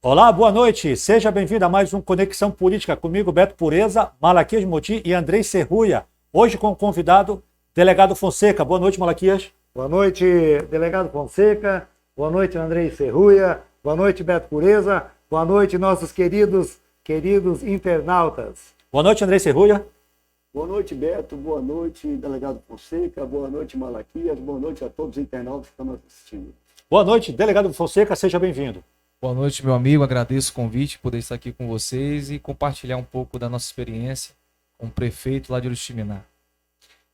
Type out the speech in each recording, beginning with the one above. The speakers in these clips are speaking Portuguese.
Olá, boa noite. Seja bem-vindo a mais um Conexão Política comigo, Beto Pureza, Malaquias Motim e Andrei Serruia. Hoje com o convidado, Delegado Fonseca. Boa noite, Malaquias. Boa noite, Delegado Fonseca. Boa noite, Andrei Serruia. Boa noite, Beto Pureza. Boa noite, nossos queridos internautas. Boa noite, Andrei Serruia. Boa noite, Beto. Boa noite, Delegado Fonseca. Boa noite, Malaquias. Boa noite a todos os internautas que estão nos assistindo. Boa noite, Delegado Fonseca. Seja bem-vindo. Boa noite, meu amigo. Agradeço o convite, poder estar aqui com vocês e compartilhar um pouco da nossa experiência como prefeito lá de Oriximiná.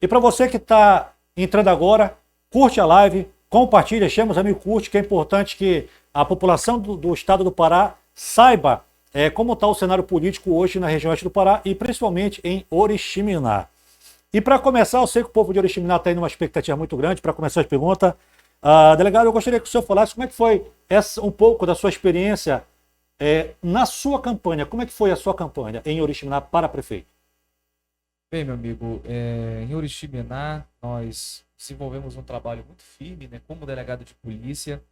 E para você que está entrando agora, curte a live, compartilha, chama os amigos, curte, que é importante que a população do estado do Pará saiba como está o cenário político hoje na região oeste do Pará e principalmente em Oriximiná. E para começar, eu sei que o povo de Oriximiná está indo uma expectativa muito grande. Para começar as perguntas, delegado, eu gostaria que o senhor falasse como é que foi um pouco da sua experiência na sua campanha. Como é que foi a sua campanha em Oriximiná para prefeito? Bem, meu amigo, em Oriximiná nós desenvolvemos um trabalho muito firme, né, como delegado de polícia.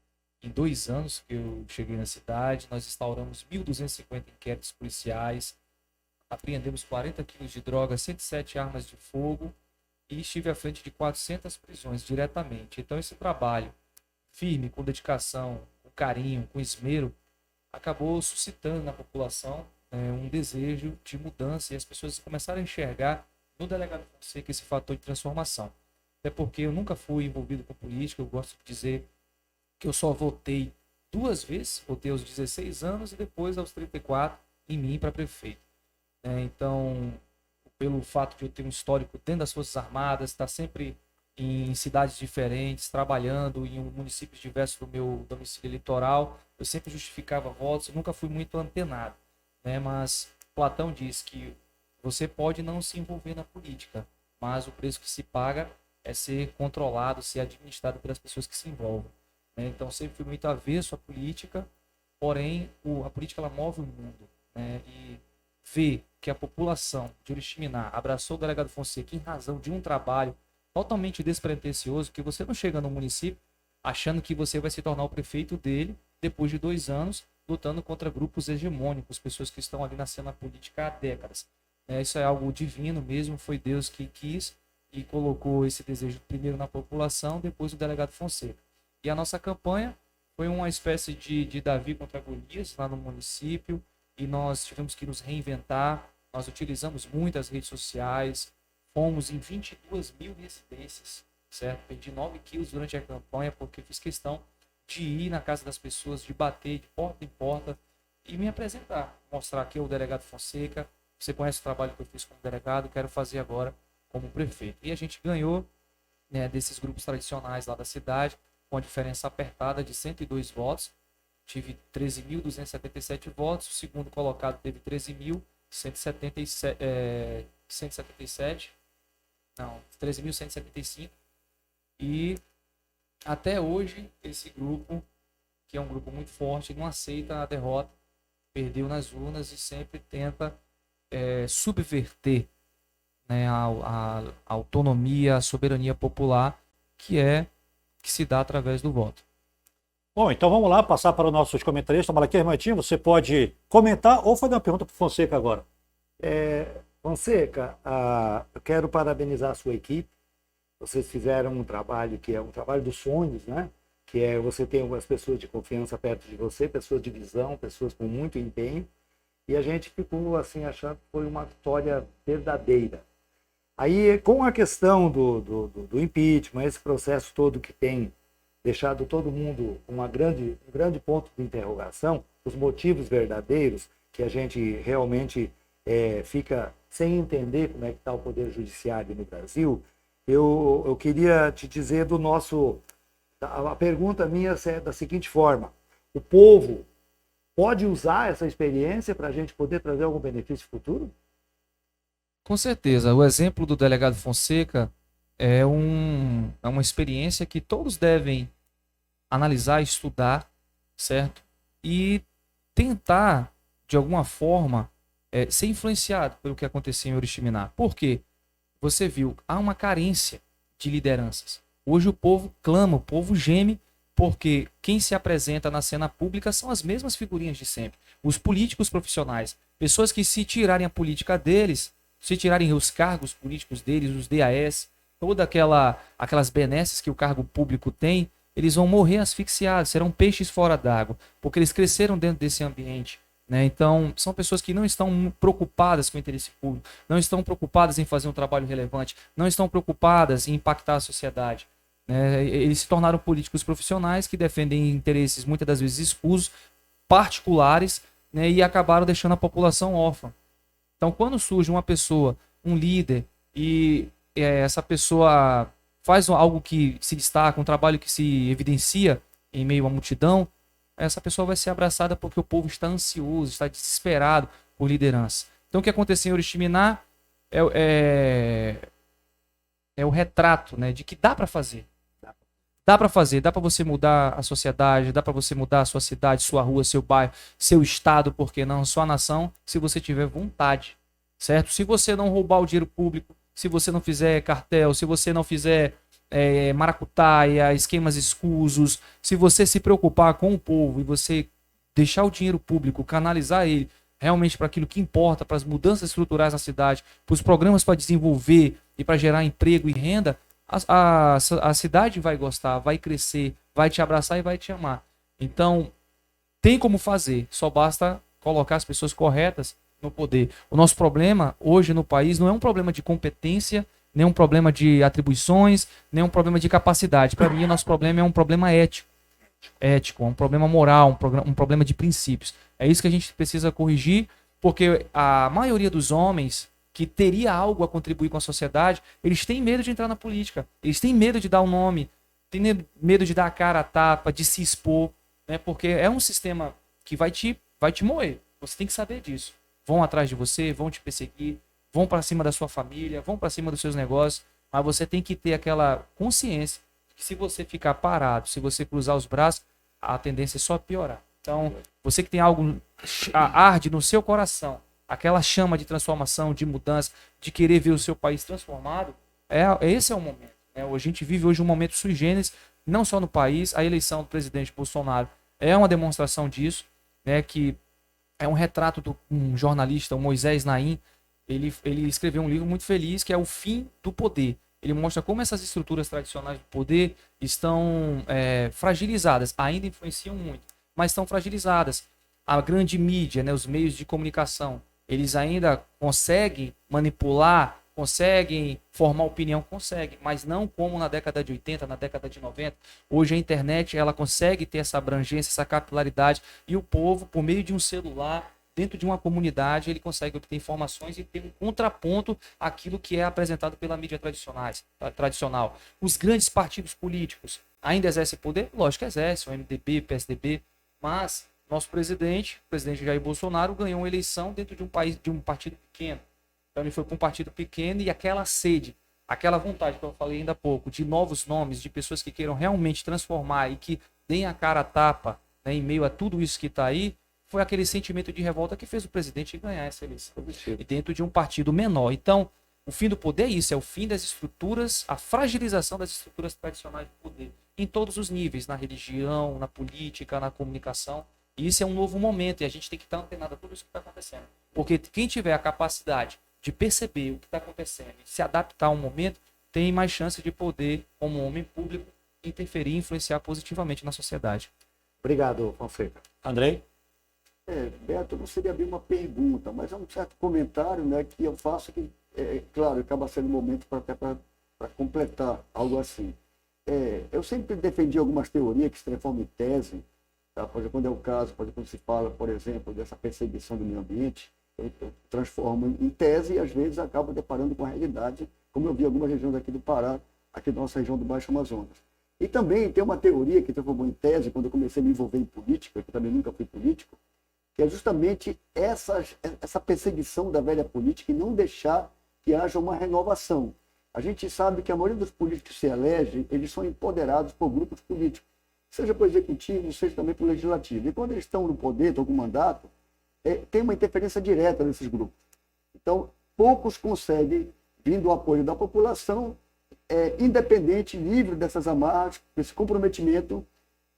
Em 2 anos que eu cheguei na cidade, nós instauramos 1.250 inquéritos policiais, apreendemos 40 quilos de droga, 107 armas de fogo e estive à frente de 400 prisões diretamente. Então esse trabalho firme, com dedicação, com carinho, com esmero, acabou suscitando na população um desejo de mudança e as pessoas começaram a enxergar no delegado Fonseca esse fator de transformação. Até porque eu nunca fui envolvido com política, eu gosto de dizer que eu só votei 2 vezes, votei aos 16 anos e depois aos 34 em mim para prefeito. Então, pelo fato de eu ter um histórico dentro das Forças Armadas, estar sempre em cidades diferentes, trabalhando em municípios diversos do meu domicílio eleitoral, eu sempre justificava votos e nunca fui muito antenado. Mas Platão diz que você pode não se envolver na política, mas o preço que se paga é ser controlado, ser administrado pelas pessoas que se envolvem. Então sempre fui muito avesso à política, porém a política ela move o mundo, e ver que a população de Oriximiná abraçou o delegado Fonseca em razão de um trabalho totalmente despretensioso, que você não chega no município achando que você vai se tornar o prefeito dele depois de 2 anos lutando contra grupos hegemônicos, pessoas que estão ali na cena política há décadas. Isso é algo divino mesmo, foi Deus que quis e colocou esse desejo primeiro na população, depois no delegado Fonseca. E a nossa campanha foi uma espécie de Davi contra Golias lá no município, e nós tivemos que nos reinventar, nós utilizamos muito as redes sociais, fomos em 22 mil residências, certo? Perdi 9 quilos durante a campanha, porque fiz questão de ir na casa das pessoas, de bater de porta em porta e me apresentar, mostrar que eu, o delegado Fonseca, você conhece o trabalho que eu fiz como delegado, quero fazer agora como prefeito. E a gente ganhou desses grupos tradicionais lá da cidade, com a diferença apertada de 102 votos. Tive 13.277 votos, o segundo colocado teve 13.175. E até hoje esse grupo, que é um grupo muito forte, não aceita a derrota, perdeu nas urnas e sempre tenta subverter a autonomia, a soberania popular que se dá através do voto. Bom, então vamos lá, passar para os nossos comentaristas. Malaquias Motim, você pode comentar ou fazer uma pergunta para o Fonseca agora. Fonseca, eu quero parabenizar a sua equipe. Vocês fizeram um trabalho que é um trabalho dos sonhos, né? Que é você ter algumas pessoas de confiança perto de você, pessoas de visão, pessoas com muito empenho. E a gente ficou assim achando que foi uma vitória verdadeira. Aí, com a questão do impeachment, esse processo todo que tem deixado todo mundo um grande ponto de interrogação, os motivos verdadeiros, que a gente realmente fica sem entender como é que está o Poder Judiciário no Brasil, eu queria te dizer a pergunta minha é da seguinte forma: o povo pode usar essa experiência para a gente poder trazer algum benefício futuro? Com certeza. O exemplo do delegado Fonseca é uma experiência que todos devem analisar, estudar, certo? E tentar, de alguma forma, ser influenciado pelo que aconteceu em Oriximiná. Por quê? Você viu, há uma carência de lideranças. Hoje o povo clama, o povo geme porque quem se apresenta na cena pública são as mesmas figurinhas de sempre. Os políticos profissionais, pessoas que se tirarem a política deles, se tirarem os cargos políticos deles, os DAS, toda aquelas benesses que o cargo público tem, eles vão morrer asfixiados, serão peixes fora d'água, porque eles cresceram dentro desse ambiente. Né? Então, são pessoas que não estão preocupadas com o interesse público, não estão preocupadas em fazer um trabalho relevante, não estão preocupadas em impactar a sociedade. Né? Eles se tornaram políticos profissionais que defendem interesses, muitas das vezes, escusos, particulares, né? E acabaram deixando a população órfã. Então, quando surge uma pessoa, um líder, e essa pessoa faz algo que se destaca, um trabalho que se evidencia em meio à multidão, essa pessoa vai ser abraçada porque o povo está ansioso, está desesperado por liderança. Então, o que aconteceu em Oriximiná é o retrato, né, de que dá para fazer. Dá para fazer, dá para você mudar a sociedade, dá para você mudar a sua cidade, sua rua, seu bairro, seu estado, por que não, sua nação, se você tiver vontade, certo? Se você não roubar o dinheiro público, se você não fizer cartel, se você não fizer maracutaia, esquemas escusos, se você se preocupar com o povo e você deixar o dinheiro público, canalizar ele realmente para aquilo que importa, para as mudanças estruturais na cidade, para os programas para desenvolver e para gerar emprego e renda, a cidade vai gostar, vai crescer, vai te abraçar e vai te amar. Então, tem como fazer, só basta colocar as pessoas corretas no poder. O nosso problema hoje no país não é um problema de competência, nem um problema de atribuições, nem um problema de capacidade. Para mim, o nosso problema é um problema ético, é um problema moral, um problema de princípios. É isso que a gente precisa corrigir, porque a maioria dos homens que teria algo a contribuir com a sociedade, eles têm medo de entrar na política, eles têm medo de dar o nome, têm medo de dar a cara a tapa, de se expor, né? Porque é um sistema que vai te moer. Você tem que saber disso. Vão atrás de você, vão te perseguir, vão para cima da sua família, vão para cima dos seus negócios, mas você tem que ter aquela consciência que se você ficar parado, se você cruzar os braços, a tendência é só piorar. Então, você que tem algo arde no seu coração, aquela chama de transformação, de mudança, de querer ver o seu país transformado, esse é o momento. Né? A gente vive hoje um momento sui generis, não só no país, a eleição do presidente Bolsonaro é uma demonstração disso, né, que é um retrato de um jornalista, o Moisés Naim. Ele escreveu um livro muito feliz, que é O Fim do Poder. Ele mostra como essas estruturas tradicionais do poder estão fragilizadas, ainda influenciam muito, mas estão fragilizadas. A grande mídia, né, os meios de comunicação, eles ainda conseguem manipular, conseguem formar opinião, conseguem, mas não como na década de 80, na década de 90. Hoje a internet ela consegue ter essa abrangência, essa capilaridade, e o povo, por meio de um celular, dentro de uma comunidade, ele consegue obter informações e ter um contraponto àquilo que é apresentado pela mídia tradicional. Os grandes partidos políticos ainda exercem poder? Lógico que exercem, o MDB, o PSDB, mas nosso presidente, o presidente Jair Bolsonaro, ganhou uma eleição dentro de um partido pequeno. Então ele foi para um partido pequeno e aquela sede, aquela vontade que eu falei ainda há pouco, de novos nomes, de pessoas que queiram realmente transformar e que deem a cara a tapa, né, em meio a tudo isso que está aí, foi aquele sentimento de revolta que fez o presidente ganhar essa eleição. E dentro de um partido menor. Então, o fim do poder é isso, é o fim das estruturas, a fragilização das estruturas tradicionais do poder, em todos os níveis, na religião, na política, na comunicação. E isso é um novo momento e a gente tem que estar antenado a tudo isso que está acontecendo. Porque quem tiver a capacidade de perceber o que está acontecendo e se adaptar ao momento, tem mais chance de poder, como homem público, interferir e influenciar positivamente na sociedade. Obrigado, Fonseca. Andrei? Beto, não seria bem uma pergunta, mas é um certo comentário, né, que eu faço que, claro, acaba sendo um momento para completar algo assim. Eu sempre defendi algumas teorias que se transformam em tese, tá? Quando é o caso, quando se fala, por exemplo, dessa perseguição do meio ambiente, eu transformo em tese e às vezes acabo deparando com a realidade, como eu vi em algumas regiões aqui do Pará, aqui da nossa região do Baixo Amazonas. E também tem uma teoria que transformou em tese, quando eu comecei a me envolver em política, que também nunca fui político, que é justamente essa perseguição da velha política e não deixar que haja uma renovação. A gente sabe que a maioria dos políticos que se elegem, eles são empoderados por grupos políticos, seja por executivo, seja também por legislativo. E quando eles estão no poder, estão com mandato, tem uma interferência direta nesses grupos. Então, poucos conseguem, vindo o apoio da população, independente, livre dessas amarras, desse comprometimento,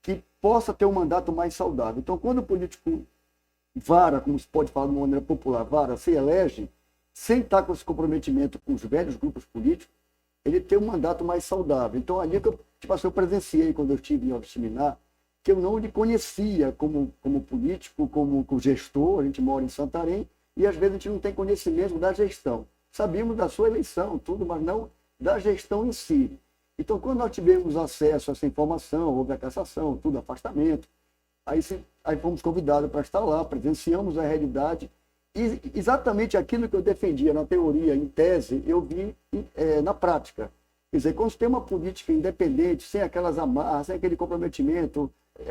que possa ter um mandato mais saudável. Então, quando o político vara, como se pode falar de uma maneira popular, vara, se elege, sem estar com esse comprometimento com os velhos grupos políticos, ele tem um mandato mais saudável. Então, ali que eu presenciei, quando eu estive em Oriximiná, que eu não lhe conhecia como político, como gestor. A gente mora em Santarém e, às vezes, a gente não tem conhecimento da gestão. Sabíamos da sua eleição, tudo, mas não da gestão em si. Então, quando nós tivemos acesso a essa informação, houve a cassação, tudo, afastamento, aí fomos convidados para estar lá, presenciamos a realidade e exatamente aquilo que eu defendia na teoria, em tese, eu vi na prática. Quer dizer, quando você tem uma política independente, sem aquelas amarras, sem aquele comprometimento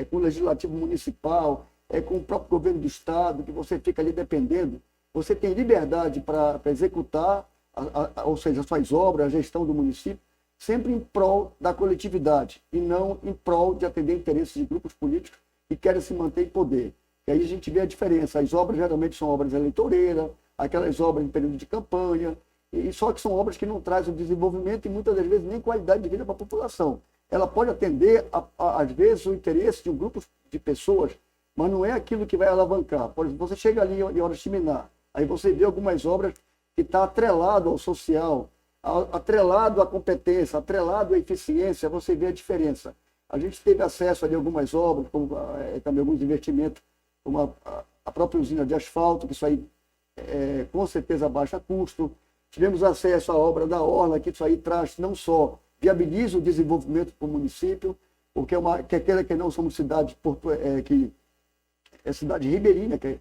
com o legislativo municipal, com o próprio governo do estado, que você fica ali dependendo, você tem liberdade para executar, ou seja, as suas obras, a gestão do município, sempre em prol da coletividade e não em prol de atender interesses de grupos políticos que querem se manter em poder. E aí a gente vê a diferença. As obras geralmente são obras eleitoreiras, aquelas obras em período de campanha, e só que são obras que não trazem o desenvolvimento e muitas das vezes nem qualidade de vida para a população. Ela pode atender, às vezes, o interesse de um grupo de pessoas, mas não é aquilo que vai alavancar. Por exemplo, você chega ali em Oriximiná, aí você vê algumas obras que estão atrelado ao social, atrelado à competência, atrelado à eficiência, você vê a diferença. A gente teve acesso ali a algumas obras, como também alguns investimentos, como a própria usina de asfalto, que isso aí com certeza baixa custo. Tivemos acesso à obra da Orla, que isso aí traz, não só viabiliza o desenvolvimento para o município, porque que não somos cidade que é cidade ribeirinha, que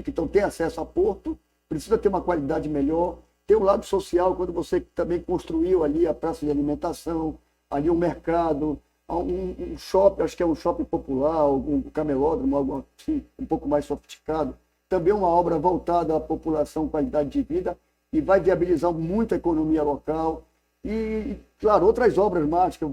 então tem acesso a porto, precisa ter uma qualidade melhor. Tem o lado social, quando você também construiu ali a praça de alimentação, ali um mercado, um shopping, acho que é um shopping popular, um camelódromo, algo assim, um pouco mais sofisticado. Também uma obra voltada à população, qualidade de vida, e vai viabilizar muito a economia local. E, claro, outras obras mais que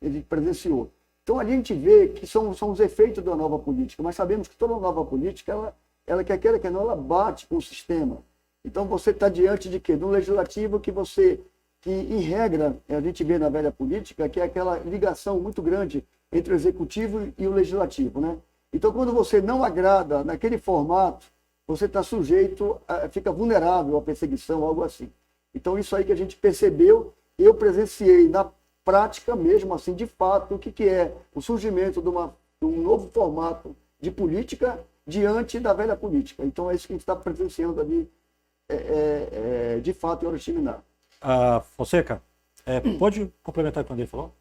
ele presenciou. Então, ali a gente vê que são os efeitos da nova política, mas sabemos que toda nova política, ela quer queira que não, ela bate com o sistema. Então, você está diante de quê? De um legislativo que em regra, a gente vê na velha política, que é aquela ligação muito grande entre o executivo e o legislativo, né? Então, quando você não agrada naquele formato, você está sujeito, fica vulnerável à perseguição, algo assim. Então, isso aí que a gente percebeu, eu presenciei na prática mesmo, assim, de fato, o que é o surgimento de um novo formato de política diante da velha política. Então, é isso que a gente está presenciando ali, de fato, em Oriximiná. Fonseca, pode complementar quando ele falou?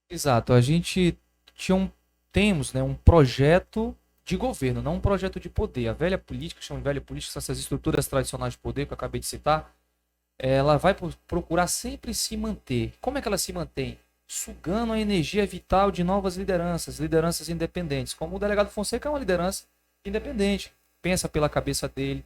Exato, a gente temos, né, um projeto de governo, não um projeto de poder. A velha política, chama de velha política, essas estruturas tradicionais de poder que eu acabei de citar, ela vai procurar sempre se manter. Como é que ela se mantém? Sugando a energia vital de novas lideranças independentes. Como o delegado Fonseca é uma liderança independente, pensa pela cabeça dele,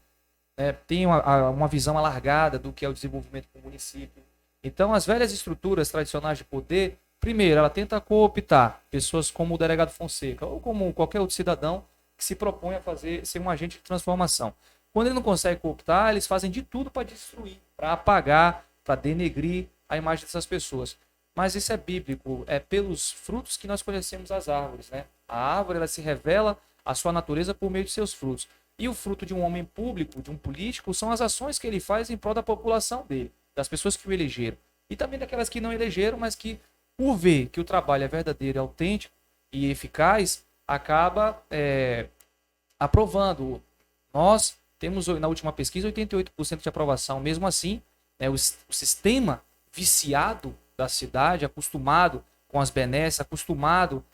tem uma visão alargada do que é o desenvolvimento do município. Então, as velhas estruturas tradicionais de poder, primeiro, ela tenta cooptar pessoas como o delegado Fonseca ou como qualquer outro cidadão que se propõe a ser um agente de transformação. Quando ele não consegue cooptar, eles fazem de tudo para destruir, para apagar, para denegrir a imagem dessas pessoas. Mas isso é bíblico, é pelos frutos que nós conhecemos as árvores, né? A árvore, ela se revela a sua natureza por meio de seus frutos. E o fruto de um homem público, de um político, são as ações que ele faz em prol da população dele, das pessoas que o elegeram. E também daquelas que não elegeram, mas que, por ver que o trabalho é verdadeiro, autêntico e eficaz, acaba aprovando. Nós temos, na última pesquisa, 88% de aprovação. Mesmo assim, o sistema viciado da cidade, acostumado com as benesses, acostumado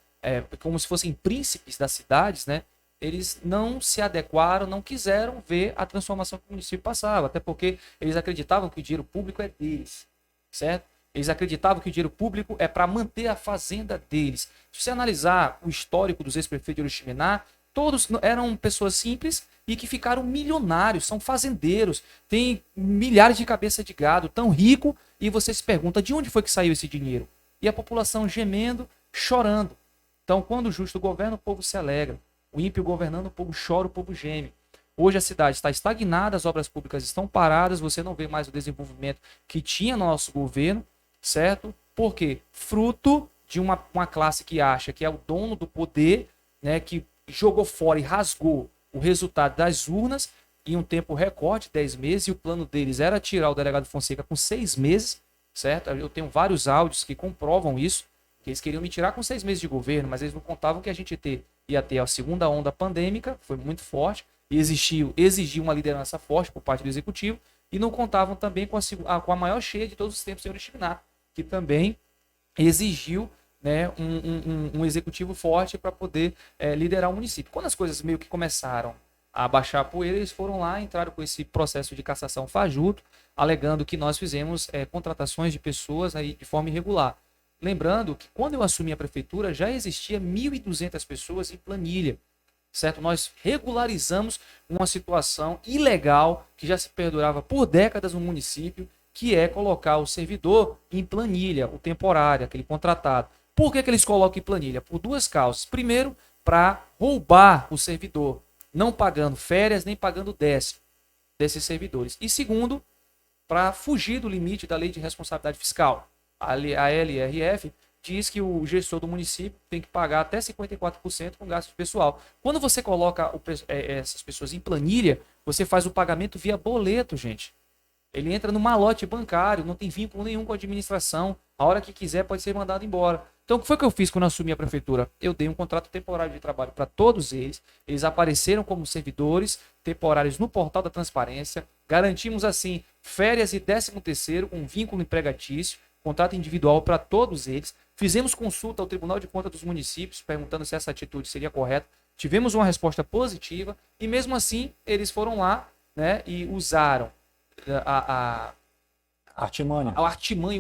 como se fossem príncipes das cidades, né? Eles não se adequaram, não quiseram ver a transformação que o município passava, até porque eles acreditavam que o dinheiro público é deles, certo? Eles acreditavam que o dinheiro público é para manter a fazenda deles. Se você analisar o histórico dos ex-prefeitos de Oriximiná, todos eram pessoas simples e que ficaram milionários, são fazendeiros, têm milhares de cabeças de gado, tão rico, e você se pergunta de onde foi que saiu esse dinheiro? E a população gemendo, chorando. Então, quando o justo governa, o povo se alegra. O ímpio governando, o povo chora, o povo geme. Hoje a cidade está estagnada, as obras públicas estão paradas, você não vê mais o desenvolvimento que tinha no nosso governo, certo? Por quê? Fruto de uma classe que acha que é o dono do poder, né, que jogou fora e rasgou o resultado das urnas em um tempo recorde, 10 meses, e o plano deles era tirar o delegado Fonseca com 6 meses, certo? Eu tenho vários áudios que comprovam isso, que eles queriam me tirar com 6 meses de governo, mas eles não contavam que a gente ia ter a segunda onda pandêmica, foi muito forte, e exigiu uma liderança forte por parte do executivo, e não contavam também com a maior cheia de todos os tempos, senhor Chiminar, que também exigiu, né, um executivo forte para poder liderar o município. Quando as coisas meio que começaram a baixar a poeira, eles foram lá, entraram com esse processo de cassação fajuto, alegando que nós fizemos contratações de pessoas aí de forma irregular. Lembrando que quando eu assumi a prefeitura já existia 1.200 pessoas em planilha, certo? Nós regularizamos uma situação ilegal que já se perdurava por décadas no município, que é colocar o servidor em planilha, o temporário, aquele contratado. Por que eles colocam em planilha? Por duas causas. Primeiro, para roubar o servidor, não pagando férias nem pagando décimo desses servidores. E segundo, para fugir do limite da lei de responsabilidade fiscal. A LRF diz que o gestor do município tem que pagar até 54% com gasto pessoal. Quando você coloca essas pessoas em planilha, você faz o pagamento via boleto, gente. Ele entra no malote bancário, não tem vínculo nenhum com a administração. A hora que quiser pode ser mandado embora. Então, o que foi que eu fiz quando eu assumi a prefeitura? Eu dei um contrato temporário de trabalho para todos eles. Eles apareceram como servidores temporários no portal da transparência. Garantimos, assim, férias e 13º com vínculo empregatício, contrato individual para todos eles. Fizemos consulta ao Tribunal de Contas dos Municípios, perguntando se essa atitude seria correta. Tivemos uma resposta positiva e, mesmo assim, eles foram lá, né, e usaram a artimanha,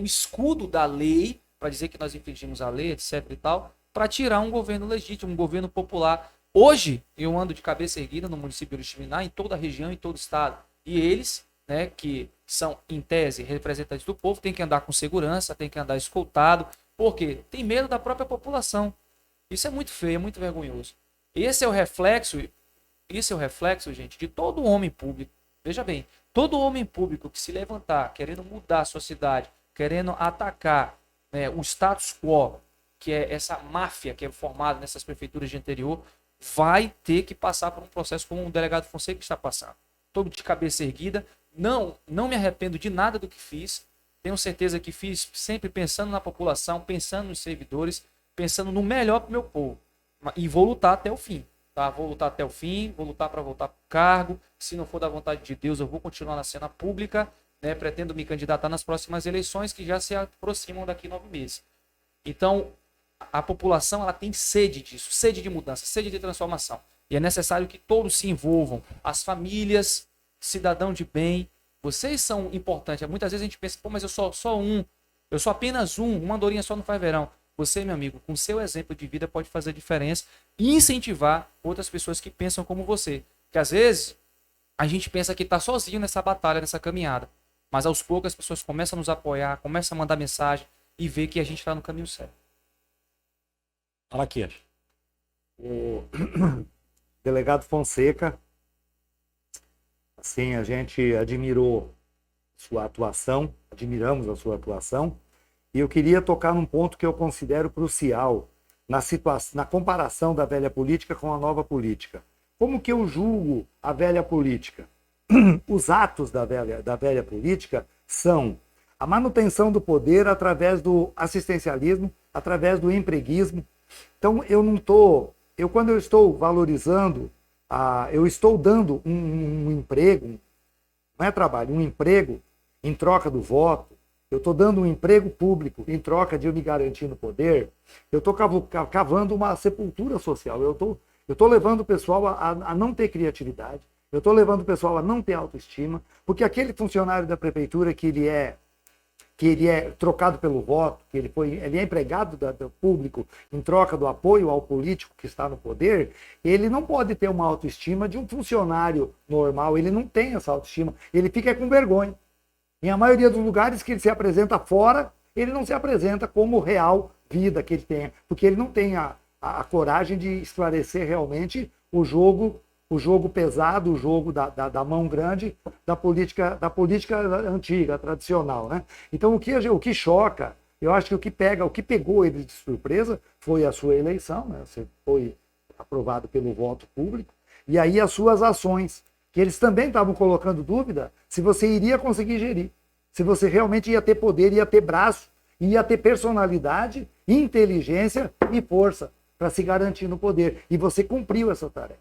o escudo da lei, para dizer que nós infringimos a lei, etc e tal, para tirar um governo legítimo, um governo popular. Hoje, eu ando de cabeça erguida no município de Chiminar, em toda a região, em todo o estado. E eles, né, que são, em tese, representantes do povo, têm que andar com segurança, têm que andar escoltado, porque tem medo da própria população. Isso é muito feio, é muito vergonhoso. Esse é o reflexo, gente, de todo homem público. Veja bem, todo homem público que se levantar querendo mudar a sua cidade, querendo atacar, né, o status quo, que é essa máfia que é formada nessas prefeituras de interior, vai ter que passar por um processo como o delegado Fonseca está passando. Estou de cabeça erguida, não me arrependo de nada do que fiz, tenho certeza que fiz sempre pensando na população, pensando nos servidores, pensando no melhor para o meu povo. E vou lutar até o fim. Tá? Vou lutar até o fim, vou lutar para voltar para o cargo. Se não for da vontade de Deus, eu vou continuar na cena pública. Né? Pretendo me candidatar nas próximas eleições, que já se aproximam daqui 9 meses. Então, a população ela tem sede disso, sede de mudança, sede de transformação. E é necessário que todos se envolvam. As famílias, cidadão de bem, vocês são importantes. Muitas vezes a gente pensa, pô, mas eu sou apenas uma andorinha só não faz verão. Você, meu amigo, com seu exemplo de vida pode fazer diferença e incentivar outras pessoas que pensam como você. Porque às vezes a gente pensa que está sozinho nessa batalha, nessa caminhada. Mas aos poucos as pessoas começam a nos apoiar, começam a mandar mensagem e ver que a gente está no caminho certo. Fala aqui. O delegado Fonseca, assim, a gente admiramos a sua atuação. E eu queria tocar num ponto que eu considero crucial na comparação da velha política com a nova política. Como que eu julgo a velha política? Os atos da velha política são a manutenção do poder através do assistencialismo, através do empreguismo. Então, quando eu estou valorizando, eu estou dando um emprego, não é trabalho, um emprego em troca do voto. Eu estou dando um emprego público em troca de eu me garantir no poder. Eu estou cavando uma sepultura social. Eu estou levando o pessoal a não ter criatividade. Eu estou levando o pessoal a não ter autoestima. Porque aquele funcionário da prefeitura que ele é trocado pelo voto, que ele é empregado do público em troca do apoio ao político que está no poder, ele não pode ter uma autoestima de um funcionário normal. Ele não tem essa autoestima. Ele fica com vergonha. Em a maioria dos lugares que ele se apresenta fora, ele não se apresenta como real vida que ele tem, porque ele não tem a coragem de esclarecer realmente o jogo pesado, o jogo da mão grande da política antiga, tradicional. Né? Então, o que choca Eu acho que o que pegou eles de surpresa foi a sua eleição, né? Você foi aprovado pelo voto público, e aí as suas ações, que eles também estavam colocando dúvida se você iria conseguir gerir, se você realmente ia ter poder, ia ter braço, ia ter personalidade, inteligência e força para se garantir no poder. E você cumpriu essa tarefa.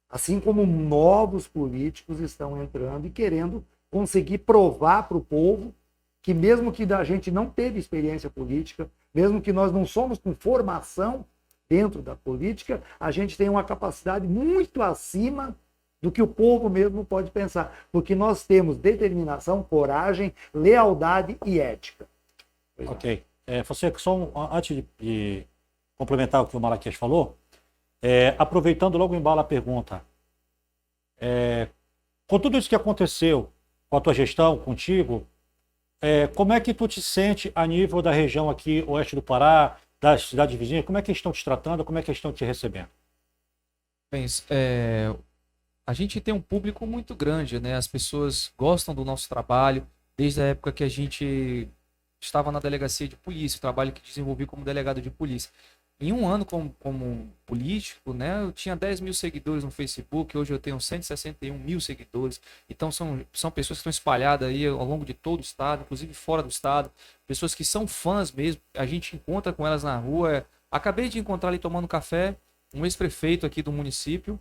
Assim como novos políticos estão entrando e querendo conseguir provar para o povo que mesmo que a gente não teve experiência política, mesmo que nós não somos com formação dentro da política, a gente tem uma capacidade muito acima do que o povo mesmo pode pensar, porque nós temos determinação, coragem, lealdade e ética. Ok. Fonseca, antes de complementar o que o Malaquias falou, aproveitando logo embala a pergunta, com tudo isso que aconteceu com a tua gestão, contigo, como é que tu te sente a nível da região aqui, oeste do Pará, das cidades vizinhas, como é que eles estão te tratando, como é que eles estão te recebendo? Bem, a gente tem um público muito grande, né? As pessoas gostam do nosso trabalho, desde a época que a gente estava na delegacia de polícia, o trabalho que desenvolvi como delegado de polícia. Em um ano como político, né, eu tinha 10 mil seguidores no Facebook, hoje eu tenho 161 mil seguidores. Então são pessoas que estão espalhadas aí ao longo de todo o estado, inclusive fora do estado, pessoas que são fãs mesmo, a gente encontra com elas na rua. Acabei de encontrar ali tomando café um ex-prefeito aqui do município,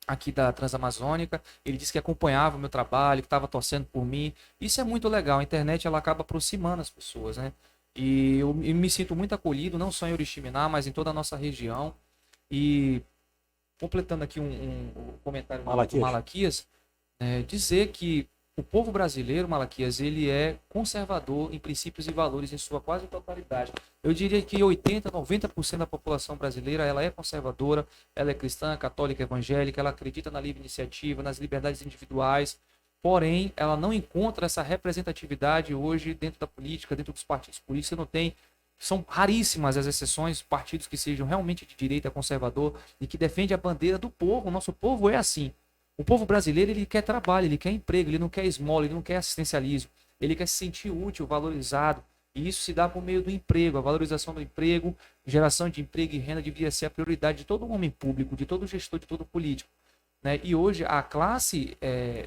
aqui da Transamazônica. Ele disse que acompanhava o meu trabalho, que estava torcendo por mim. Isso é muito legal, a internet ela acaba aproximando as pessoas, né? E eu me sinto muito acolhido, não só em Oriximiná, mas em toda a nossa região. E completando aqui um comentário do Malaquias, dizer que o povo brasileiro, Malaquias, ele é conservador em princípios e valores em sua quase totalidade. Eu diria que 80%, 90% da população brasileira ela é conservadora, ela é cristã, católica, evangélica, ela acredita na livre iniciativa, nas liberdades individuais. Porém, ela não encontra essa representatividade hoje dentro da política, dentro dos partidos políticos. Você não tem, são raríssimas as exceções, partidos que sejam realmente de direita, conservador e que defende a bandeira do povo. O nosso povo é assim. O povo brasileiro ele quer trabalho, ele quer emprego, ele não quer esmola, ele não quer assistencialismo. Ele quer se sentir útil, valorizado. E isso se dá por meio do emprego. A valorização do emprego, geração de emprego e renda deveria ser a prioridade de todo homem público, de todo gestor, de todo político. Né? E hoje a classe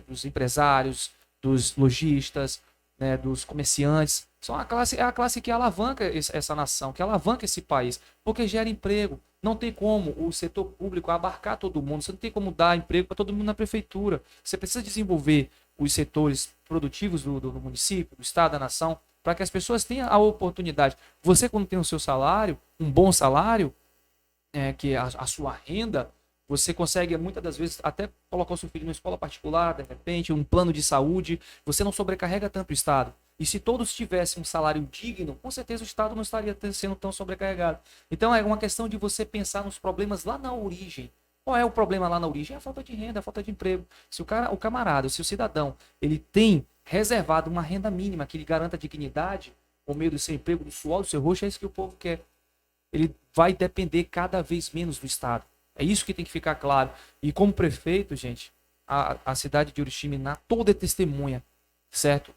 dos empresários, dos lojistas, né, dos comerciantes, é a classe que alavanca essa nação, que alavanca esse país, porque gera emprego. Não tem como o setor público abarcar todo mundo, você não tem como dar emprego para todo mundo na prefeitura. Você precisa desenvolver os setores produtivos do município, do estado, da nação, para que as pessoas tenham a oportunidade. Você, quando tem o seu salário, um bom salário, que é a sua renda, você consegue, muitas das vezes, até colocar o seu filho numa escola particular, de repente, um plano de saúde. Você não sobrecarrega tanto o Estado. E se todos tivessem um salário digno, com certeza o Estado não estaria sendo tão sobrecarregado. Então, é uma questão de você pensar nos problemas lá na origem. Qual é o problema lá na origem? É a falta de renda, a falta de emprego. Se o camarada, se o cidadão, ele tem reservado uma renda mínima que lhe garanta dignidade, por meio do seu emprego, do suor, do seu rosto, é isso que o povo quer. Ele vai depender cada vez menos do Estado. É isso que tem que ficar claro. E como prefeito, gente, a cidade de Oriximiná toda é testemunha, certo?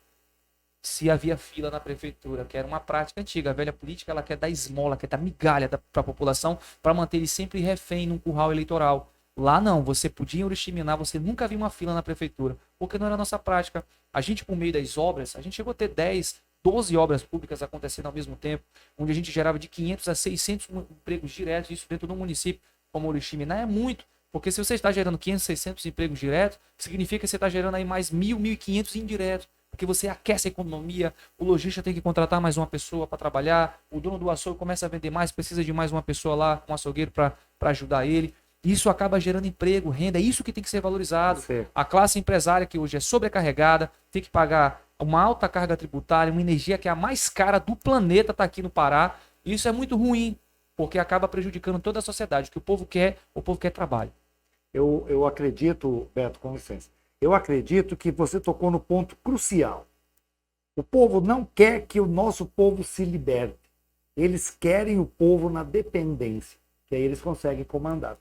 Se havia fila na prefeitura, que era uma prática antiga, a velha política, ela quer dar esmola, quer dar migalha para a população, para manter ele sempre refém num curral eleitoral. Lá não, você podia em Oriximiná, você nunca viu uma fila na prefeitura, porque não era a nossa prática. A gente, por meio das obras, a gente chegou a ter 10, 12 obras públicas acontecendo ao mesmo tempo, onde a gente gerava de 500 a 600 empregos diretos, isso dentro do município. Como Oriximiná é muito, porque se você está gerando 500, 600 empregos diretos, significa que você está gerando aí mais 1.000, 1.500 indiretos, porque você aquece a economia, o lojista tem que contratar mais uma pessoa para trabalhar, o dono do açougue começa a vender mais, precisa de mais uma pessoa lá, um açougueiro para ajudar ele. Isso acaba gerando emprego, renda, é isso que tem que ser valorizado. Sim. A classe empresária que hoje é sobrecarregada, tem que pagar uma alta carga tributária, uma energia que é a mais cara do planeta está aqui no Pará, e isso é muito ruim, porque acaba prejudicando toda a sociedade. O que o povo quer trabalho. Eu acredito, Beto, com licença, eu acredito que você tocou no ponto crucial. O povo não quer que o nosso povo se liberte. Eles querem o povo na dependência, que aí eles conseguem comandar.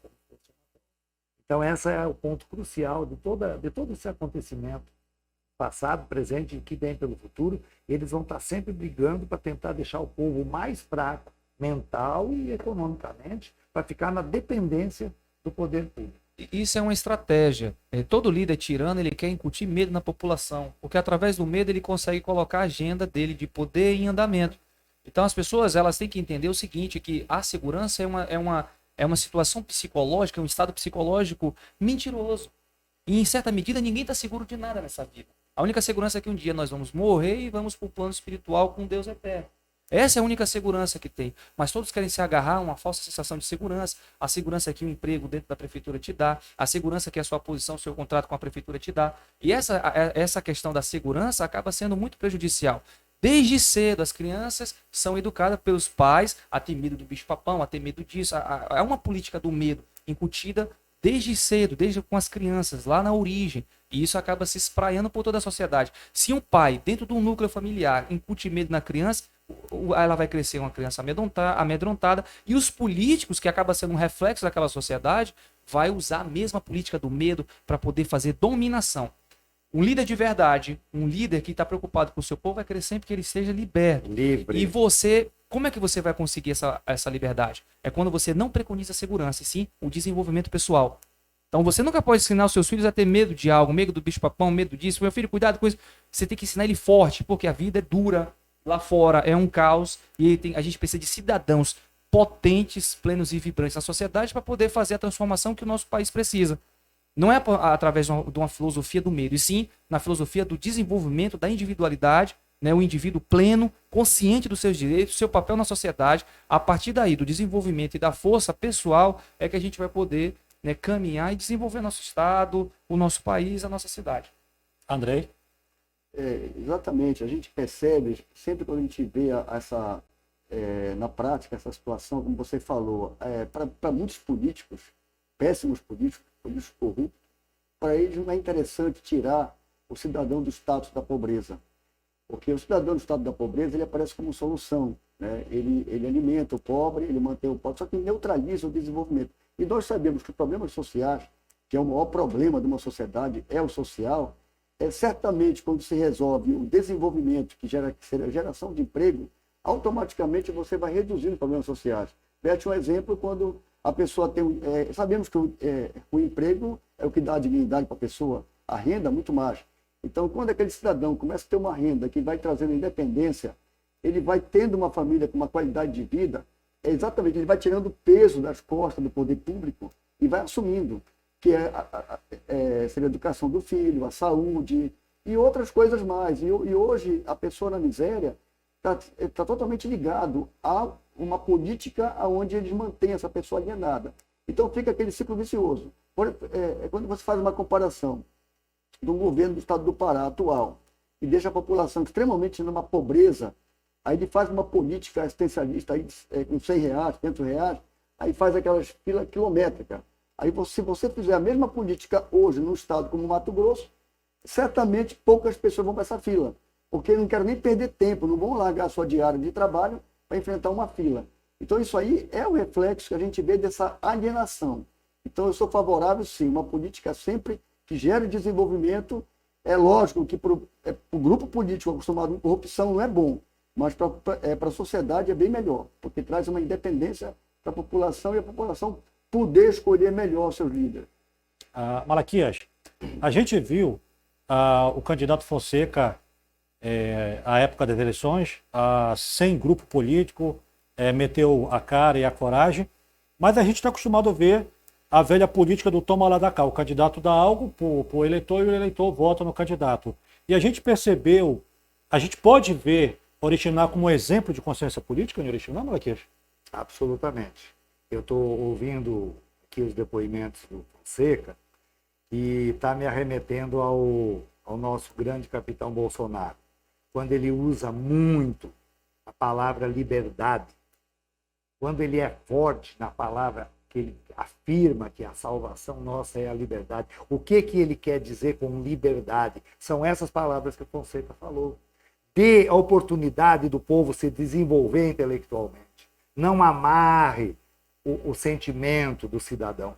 Então, esse é o ponto crucial de todo esse acontecimento passado, presente e que vem pelo futuro, eles vão estar sempre brigando para tentar deixar o povo mais fraco, mental e economicamente, para ficar na dependência do poder público. Isso é uma estratégia. Todo líder tirano, ele quer incutir medo na população, porque através do medo ele consegue colocar a agenda dele de poder em andamento. Então as pessoas, elas têm que entender o seguinte, que a segurança é uma situação psicológica, é um estado psicológico mentiroso. E em certa medida ninguém está seguro de nada nessa vida. A única segurança é que um dia nós vamos morrer e vamos para o plano espiritual com Deus eterno. Essa é a única segurança que tem. Mas todos querem se agarrar a uma falsa sensação de segurança. A segurança que o emprego dentro da prefeitura te dá. A segurança que a sua posição, o seu contrato com a prefeitura te dá. E essa questão da segurança acaba sendo muito prejudicial. Desde cedo, as crianças são educadas pelos pais a ter medo do bicho-papão, a ter medo disso. É uma política do medo incutida desde cedo, desde com as crianças, lá na origem. E isso acaba se espraiando por toda a sociedade. Se um pai, dentro de um núcleo familiar, incute medo na criança, ela vai crescer uma criança amedrontada, e os políticos, que acaba sendo um reflexo daquela sociedade, vai usar a mesma política do medo para poder fazer dominação. Um líder de verdade, um líder que está preocupado com o seu povo, vai querer sempre que ele seja liberto. Livre. E você, como é que você vai conseguir essa liberdade? É quando você não preconiza a segurança, e sim o desenvolvimento pessoal. Então você nunca pode ensinar os seus filhos a ter medo de algo, medo do bicho-papão, medo disso. Meu filho, cuidado com isso. Você tem que ensinar ele forte, porque a vida é dura. Lá fora é um caos e a gente precisa de cidadãos potentes, plenos e vibrantes na sociedade para poder fazer a transformação que o nosso país precisa. Não é através de uma filosofia do medo, e sim na filosofia do desenvolvimento da individualidade, né, o indivíduo pleno, consciente dos seus direitos, seu papel na sociedade. A partir daí, do desenvolvimento e da força pessoal, é que a gente vai poder, né, caminhar e desenvolver nosso estado, o nosso país, a nossa cidade. Andrei? Exatamente, a gente percebe, sempre quando a gente vê na prática essa situação, como você falou, para muitos políticos, péssimos políticos corruptos, para eles não é interessante tirar o cidadão do status da pobreza, porque o cidadão do status da pobreza, ele aparece como solução, né? Ele alimenta o pobre, ele mantém o pobre, só que neutraliza o desenvolvimento. E nós sabemos que os problemas sociais, que é o maior problema de uma sociedade, é o social. Certamente, quando se resolve o desenvolvimento, que seria a geração de emprego, automaticamente você vai reduzindo os problemas sociais. Pede um exemplo, quando a pessoa tem... sabemos que o emprego é o que dá a dignidade para a pessoa, a renda muito mais. Então, quando aquele cidadão começa a ter uma renda que vai trazendo independência, ele vai tendo uma família com uma qualidade de vida, ele vai tirando o peso das costas do poder público e vai assumindo, que seria a educação do filho, a saúde e outras coisas mais. E hoje a pessoa na miséria está totalmente ligado a uma política onde eles mantêm essa pessoa alienada. Então fica aquele ciclo vicioso. Quando você faz uma comparação do governo do estado do Pará atual e deixa a população extremamente numa pobreza, aí ele faz uma política assistencialista aí, com R$100, R$500, aí faz aquelas filas quilométricas. Aí, se você fizer a mesma política hoje num estado como Mato Grosso, certamente poucas pessoas vão para essa fila, porque não querem nem perder tempo, não vão largar a sua diária de trabalho para enfrentar uma fila. Então, isso aí é o reflexo que a gente vê dessa alienação. Então, eu sou favorável, sim, uma política sempre que gere desenvolvimento. É lógico que para o grupo político acostumado com corrupção não é bom, mas para a sociedade é bem melhor, porque traz uma independência para a população e a população poder escolher melhor seus líderes. Malaquias, a gente viu o candidato Fonseca, à época das eleições, sem grupo político, meteu a cara e a coragem, mas a gente está acostumado a ver a velha política do toma lá da cá. O candidato dá algo para o eleitor e o eleitor vota no candidato. E a gente percebeu, a gente pode ver Oriximiná como exemplo de consciência política em Oriximiná, Malaquias? Absolutamente. Eu estou ouvindo aqui os depoimentos do Fonseca e está me arremetendo ao nosso grande capitão Bolsonaro, quando ele usa muito a palavra liberdade, quando ele é forte na palavra que ele afirma que a salvação nossa é a liberdade. O que ele quer dizer com liberdade? São essas palavras que o Fonseca falou. Dê a oportunidade do povo se desenvolver intelectualmente. Não amarre o sentimento do cidadão.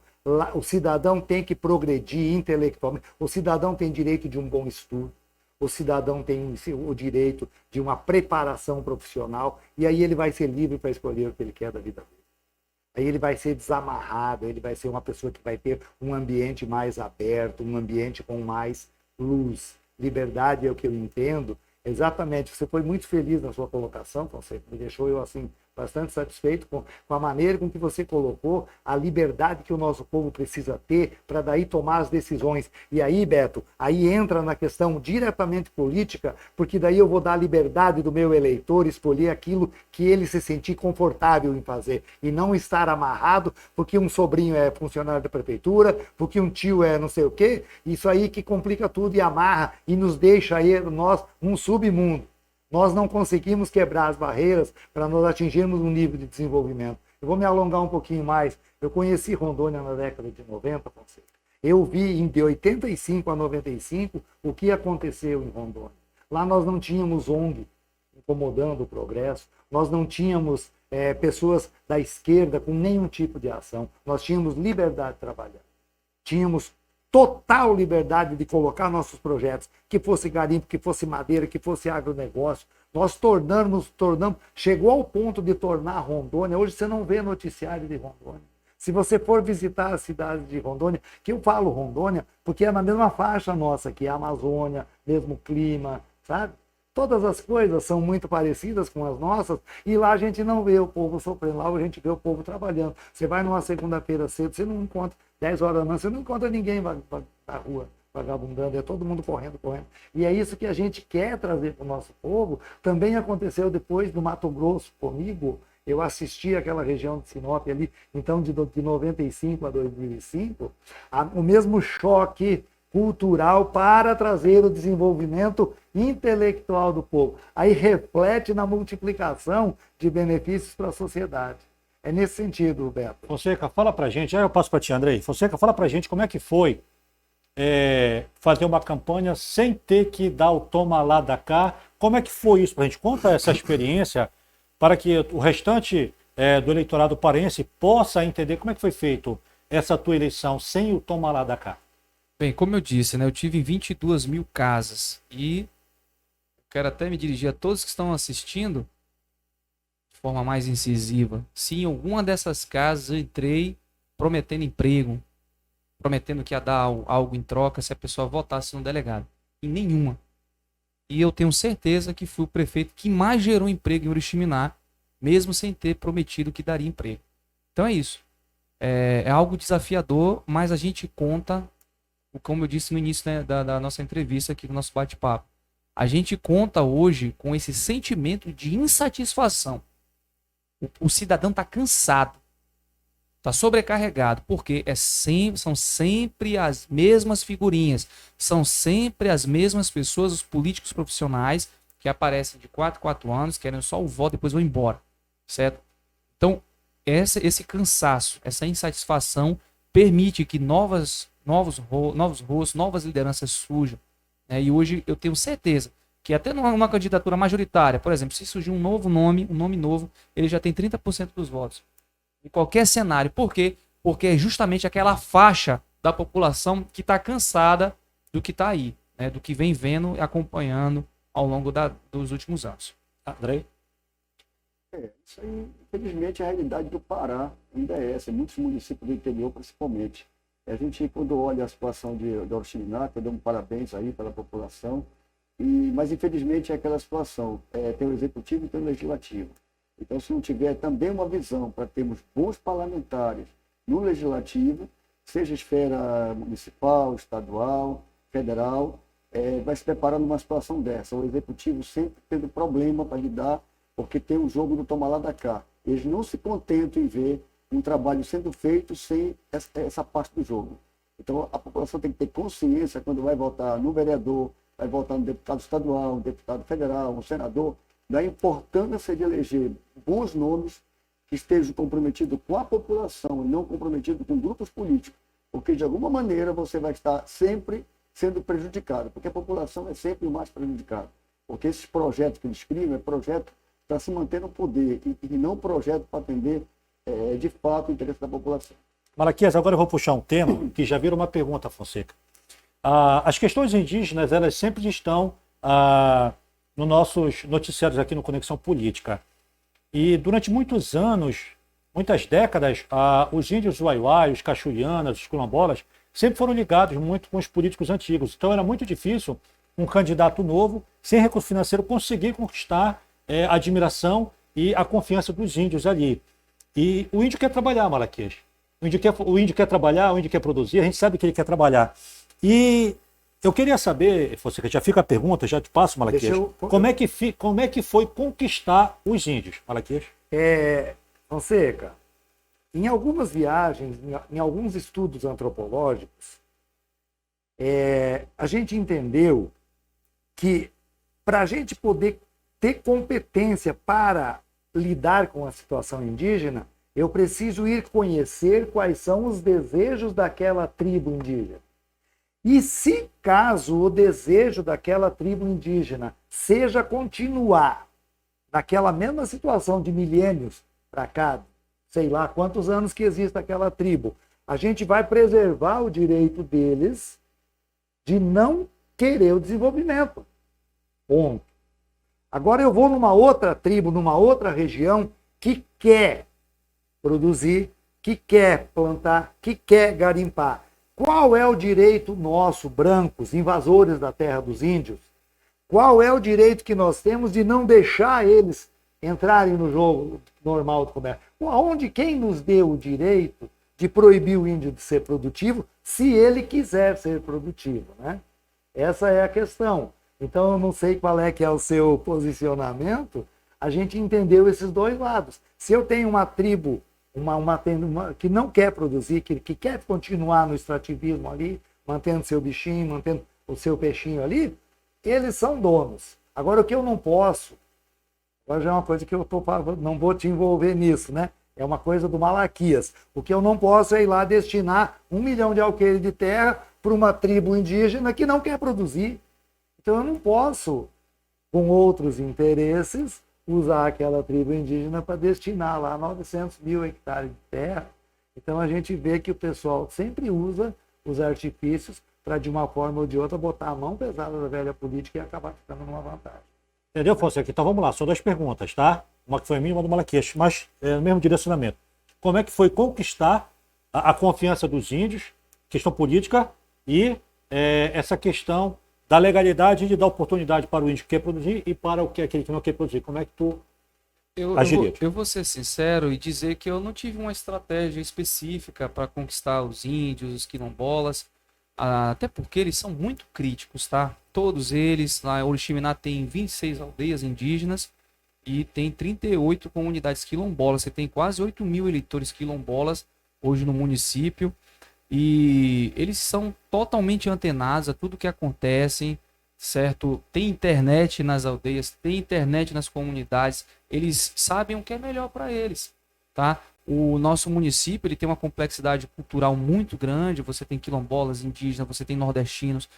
O cidadão tem que progredir intelectualmente. O cidadão tem direito de um bom estudo. o cidadão tem o direito de uma preparação profissional, e aí ele vai ser livre para escolher o que ele quer da vida dele. Aí ele vai ser desamarrado, ele vai ser uma pessoa que vai ter um ambiente mais aberto, um ambiente com mais luz. Liberdade é o que eu entendo. Exatamente, você foi muito feliz na sua colocação, Fonseca, me deixou eu assim bastante satisfeito com a maneira com que você colocou a liberdade que o nosso povo precisa ter para daí tomar as decisões. E aí, Beto, aí entra na questão diretamente política, porque daí eu vou dar a liberdade do meu eleitor escolher aquilo que ele se sentir confortável em fazer e não estar amarrado porque um sobrinho é funcionário da prefeitura, porque um tio é não sei o quê. Isso aí que complica tudo e amarra e nos deixa aí nós um submundo. Nós não conseguimos quebrar as barreiras para nós atingirmos um nível de desenvolvimento. Eu vou me alongar um pouquinho mais. Eu conheci Rondônia na década de 90, Fonseca. Eu vi de 85 a 95 o que aconteceu em Rondônia. Lá nós não tínhamos ONG incomodando o progresso, nós não tínhamos pessoas da esquerda com nenhum tipo de ação. Nós tínhamos liberdade de trabalhar. Tínhamos total liberdade de colocar nossos projetos, que fosse garimpo, que fosse madeira, que fosse agronegócio. Nós tornamos, chegou ao ponto de tornar Rondônia, hoje você não vê noticiário de Rondônia. Se você for visitar a cidade de Rondônia, que eu falo Rondônia, porque é na mesma faixa nossa, que é a Amazônia, mesmo clima, sabe? Todas as coisas são muito parecidas com as nossas, e lá a gente não vê o povo sofrendo, lá a gente vê o povo trabalhando. Você vai numa segunda-feira cedo, você não encontra, 10 horas da manhã, você não encontra ninguém na rua vagabundando, é todo mundo correndo. E é isso que a gente quer trazer para o nosso povo. Também aconteceu depois do Mato Grosso comigo, eu assisti aquela região de Sinop ali, então de 95 a 2005, o mesmo choque cultural para trazer o desenvolvimento intelectual do povo. Aí reflete na multiplicação de benefícios para a sociedade. É nesse sentido, Beto. Fonseca, fala pra gente, eu passo para ti, Andrei. Fonseca, fala pra gente como é que foi fazer uma campanha sem ter que dar o toma lá da cá. Como é que foi isso pra gente? Conta essa experiência para que o restante do eleitorado paraense possa entender como é que foi feito essa tua eleição sem o toma lá da cá. Bem, como eu disse, né, eu tive 22 mil casas e quero até me dirigir a todos que estão assistindo de forma mais incisiva. Se em alguma dessas casas eu entrei prometendo emprego, prometendo que ia dar algo em troca se a pessoa votasse no delegado. Em nenhuma. E eu tenho certeza que fui o prefeito que mais gerou emprego em Oriximiná, mesmo sem ter prometido que daria emprego. Então é isso. É algo desafiador, mas a gente conta, como eu disse no início, né, da nossa entrevista aqui, do nosso bate-papo. A gente conta hoje com esse sentimento de insatisfação. O cidadão está cansado, está sobrecarregado, porque são sempre as mesmas figurinhas, são sempre as mesmas pessoas, os políticos profissionais que aparecem de 4 em 4 anos, querem só o voto e depois vão embora, certo? Então, esse cansaço, essa insatisfação permite que novos rostos, novas lideranças surjam. E hoje eu tenho certeza que até numa candidatura majoritária, por exemplo, se surgir um novo nome, um nome novo, ele já tem 30% dos votos. Em qualquer cenário. Por quê? Porque é justamente aquela faixa da população que está cansada do que está aí, né? Do que vem vendo e acompanhando ao longo dos últimos anos. Andrei? Isso aí, infelizmente, a realidade do Pará ainda é essa, muitos municípios do interior principalmente. A gente, quando olha a situação de Oriximiná, eu dou um parabéns aí pela população, mas infelizmente é aquela situação, tem o executivo e tem o legislativo. Então, se não tiver também uma visão para termos bons parlamentares no legislativo, seja esfera municipal, estadual, federal, vai se preparar numa situação dessa. O executivo sempre tendo problema para lidar, porque tem o jogo do toma lá da cá. Eles não se contentam em ver um trabalho sendo feito sem essa parte do jogo. Então, a população tem que ter consciência quando vai votar no vereador, vai votar no deputado estadual, no deputado federal, no senador, da importância de eleger bons nomes que estejam comprometidos com a população e não comprometidos com grupos políticos, porque de alguma maneira você vai estar sempre sendo prejudicado, porque a população é sempre o mais prejudicado, porque esses projetos que eles criam é projeto para se manter no poder e não projeto para atender de fato o interesse da população. Malaquias, agora eu vou puxar um tema que já virou uma pergunta, Fonseca. As questões indígenas, elas sempre estão nos nossos noticiários aqui no Conexão Política. E durante muitos anos, muitas décadas, os índios Uaiuai, os cachuianas, os quilombolas, sempre foram ligados muito com os políticos antigos. Então era muito difícil um candidato novo, sem recurso financeiro, conseguir conquistar a admiração e a confiança dos índios ali. E o índio quer trabalhar, Malaquias. O índio quer trabalhar, o índio quer produzir, a gente sabe que ele quer trabalhar. E eu queria saber, Fonseca, já fica a pergunta, já te passo, Malaquias, como é que foi conquistar os índios, Malaquias? Fonseca, em algumas viagens, em alguns estudos antropológicos, a gente entendeu que para a gente poder ter competência para lidar com a situação indígena, eu preciso ir conhecer quais são os desejos daquela tribo indígena. E se caso o desejo daquela tribo indígena seja continuar naquela mesma situação de milênios para cá, sei lá quantos anos que existe aquela tribo, a gente vai preservar o direito deles de não querer o desenvolvimento. Ponto. Agora eu vou numa outra tribo, numa outra região que quer produzir, que quer plantar, que quer garimpar. Qual é o direito nosso, brancos, invasores da terra dos índios? Qual é o direito que nós temos de não deixar eles entrarem no jogo normal do comércio? Aonde quem nos deu o direito de proibir o índio de ser produtivo, se ele quiser ser produtivo, né? Essa é a questão. Então eu não sei qual é que é o seu posicionamento. A gente entendeu esses dois lados. Se eu tenho uma tribo que não quer produzir, que quer continuar no extrativismo ali, mantendo seu bichinho, mantendo o seu peixinho ali, eles são donos. Agora, o que eu não posso, agora já é uma coisa que eu não vou te envolver nisso, né? É uma coisa do Malaquias. O que eu não posso é ir lá destinar 1 milhão de alqueires de terra para uma tribo indígena que não quer produzir. Então, eu não posso, com outros interesses, usar aquela tribo indígena para destinar lá 900 mil hectares de terra. Então a gente vê que o pessoal sempre usa os artifícios para, de uma forma ou de outra, botar a mão pesada da velha política e acabar ficando numa vantagem. Entendeu, Fonseca? Então vamos lá, são 2 perguntas, tá? Uma que foi minha e uma do Malaquias, mas é no mesmo direcionamento. Como é que foi conquistar a confiança dos índios, questão política, e essa questão da legalidade de dar oportunidade para o índio que quer produzir e para aquele que não quer produzir? Como é que tu agiria? Eu vou ser sincero e dizer que eu não tive uma estratégia específica para conquistar os índios, os quilombolas, até porque eles são muito críticos, tá? Todos eles, lá em Oriximiná tem 26 aldeias indígenas e tem 38 comunidades quilombolas. Você tem quase 8 mil eleitores quilombolas hoje no município. E eles são totalmente antenados a tudo que acontece, certo? Tem internet nas aldeias, tem internet nas comunidades, eles sabem o que é melhor para eles, tá? O nosso município ele tem uma complexidade cultural muito grande, você tem quilombolas, indígenas, você tem nordestinos,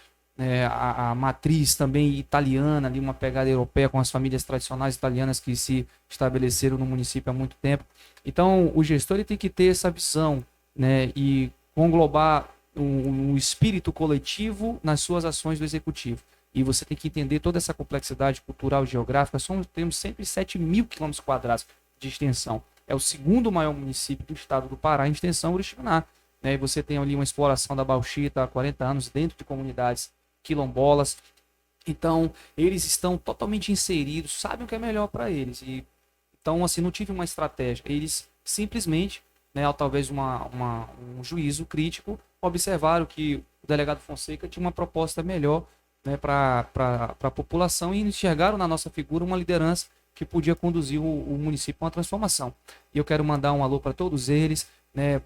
a matriz também italiana, ali uma pegada europeia com as famílias tradicionais italianas que se estabeleceram no município há muito tempo. Então, o gestor ele tem que ter essa visão, né? E englobar um espírito coletivo nas suas ações do executivo. E você tem que entender toda essa complexidade cultural e geográfica. Temos sempre 7 mil quilômetros quadrados de extensão. É o segundo maior município do estado do Pará em extensão, Oriximiná. E você tem ali uma exploração da bauxita há 40 anos dentro de comunidades quilombolas. Então, eles estão totalmente inseridos, sabem o que é melhor para eles. Então, assim, não tive uma estratégia. Eles simplesmente, ou talvez um juízo crítico, observaram que o delegado Fonseca tinha uma proposta melhor, né, para a população, e enxergaram na nossa figura uma liderança que podia conduzir o município a uma transformação. E eu quero mandar um alô para todos eles, né,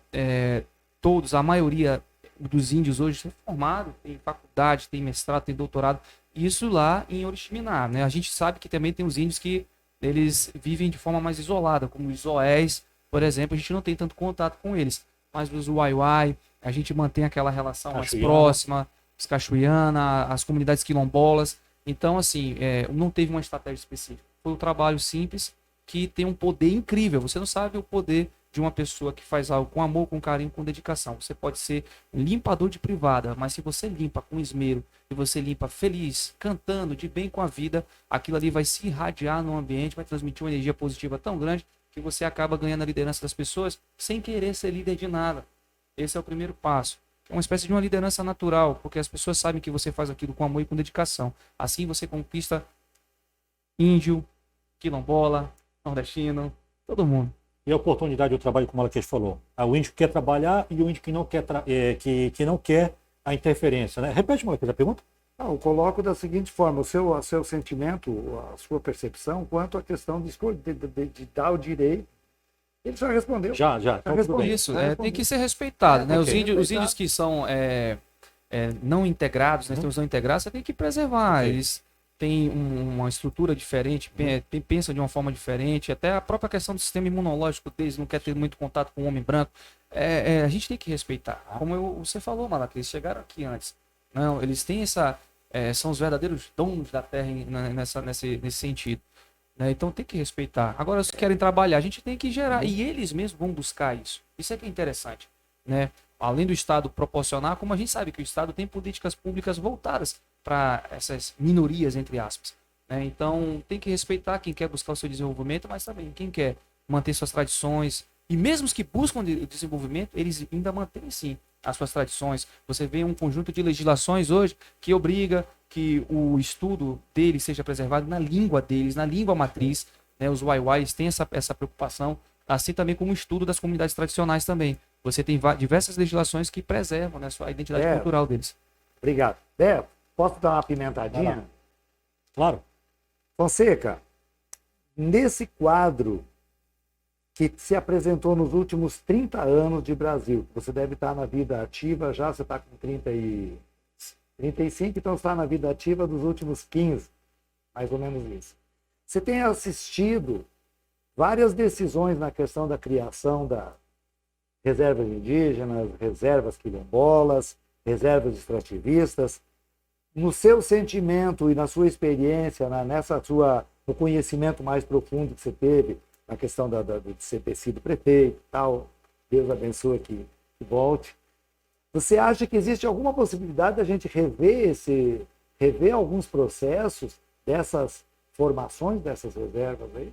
todos, a maioria dos índios hoje são formados, tem faculdade, tem mestrado, tem doutorado, isso lá em Oriximiná, né? A gente sabe que também tem os índios que eles vivem de forma mais isolada, como os Oés, por exemplo, a gente não tem tanto contato com eles, mas os Uaiuai, a gente mantém aquela relação mais próxima, os Cachuiana, as comunidades quilombolas. Então, assim, não teve uma estratégia específica. Foi um trabalho simples que tem um poder incrível. Você não sabe o poder de uma pessoa que faz algo com amor, com carinho, com dedicação. Você pode ser um limpador de privada, mas se você limpa com esmero e você limpa feliz, cantando, de bem com a vida, aquilo ali vai se irradiar no ambiente, vai transmitir uma energia positiva tão grande que você acaba ganhando a liderança das pessoas sem querer ser líder de nada. Esse é o primeiro passo. É uma espécie de uma liderança natural, porque as pessoas sabem que você faz aquilo com amor e com dedicação. Assim você conquista índio, quilombola, nordestino, todo mundo. E a oportunidade do trabalho, como ela falou. O índio que quer trabalhar e o índio que não quer, que não quer a interferência. Né? Repete uma coisa, a pergunta. Eu coloco da seguinte forma, o seu sentimento, a sua percepção, quanto à questão de escolha, de dar o direito. Ele já respondeu. Já. Então, tudo bem. Isso, tem que ser respeitado, né? ok. Os índios que são não integrados, né? Os não integrados, você tem que preservar. Ok. Eles têm uma estrutura diferente, pensam de uma forma diferente, até a própria questão do sistema imunológico deles, não quer ter muito contato com o homem branco. A gente tem que respeitar. Como você falou, Malac, eles chegaram aqui antes. Não, eles têm são os verdadeiros donos da terra nesse sentido. Né? Então tem que respeitar. Agora, se querem trabalhar, a gente tem que gerar. E eles mesmos vão buscar isso. Isso é que é interessante. Né? Além do Estado proporcionar, como a gente sabe que o Estado tem políticas públicas voltadas para essas minorias, entre aspas. Né? Então tem que respeitar quem quer buscar o seu desenvolvimento, mas também quem quer manter suas tradições. E mesmo os que buscam o desenvolvimento, eles ainda mantêm sim as suas tradições. Você vê um conjunto de legislações hoje que obriga que o estudo deles seja preservado na língua deles, na língua matriz. Né? Os waiwais têm essa preocupação, assim também como o estudo das comunidades tradicionais também. Você tem diversas legislações que preservam, né, a identidade cultural deles. Obrigado. Beto, posso dar uma pimentadinha? Claro. Fonseca, nesse quadro que se apresentou nos últimos 30 anos de Brasil, você deve estar na vida ativa já, você está com 35, então está na vida ativa dos últimos 15, mais ou menos isso. Você tem assistido várias decisões na questão da criação das reservas indígenas, reservas quilombolas, reservas extrativistas. No seu sentimento e na sua experiência, no conhecimento mais profundo que você teve, na questão de você ter sido prefeito e tal, Deus abençoe que volte. Você acha que existe alguma possibilidade da gente rever alguns processos dessas formações, dessas reservas aí?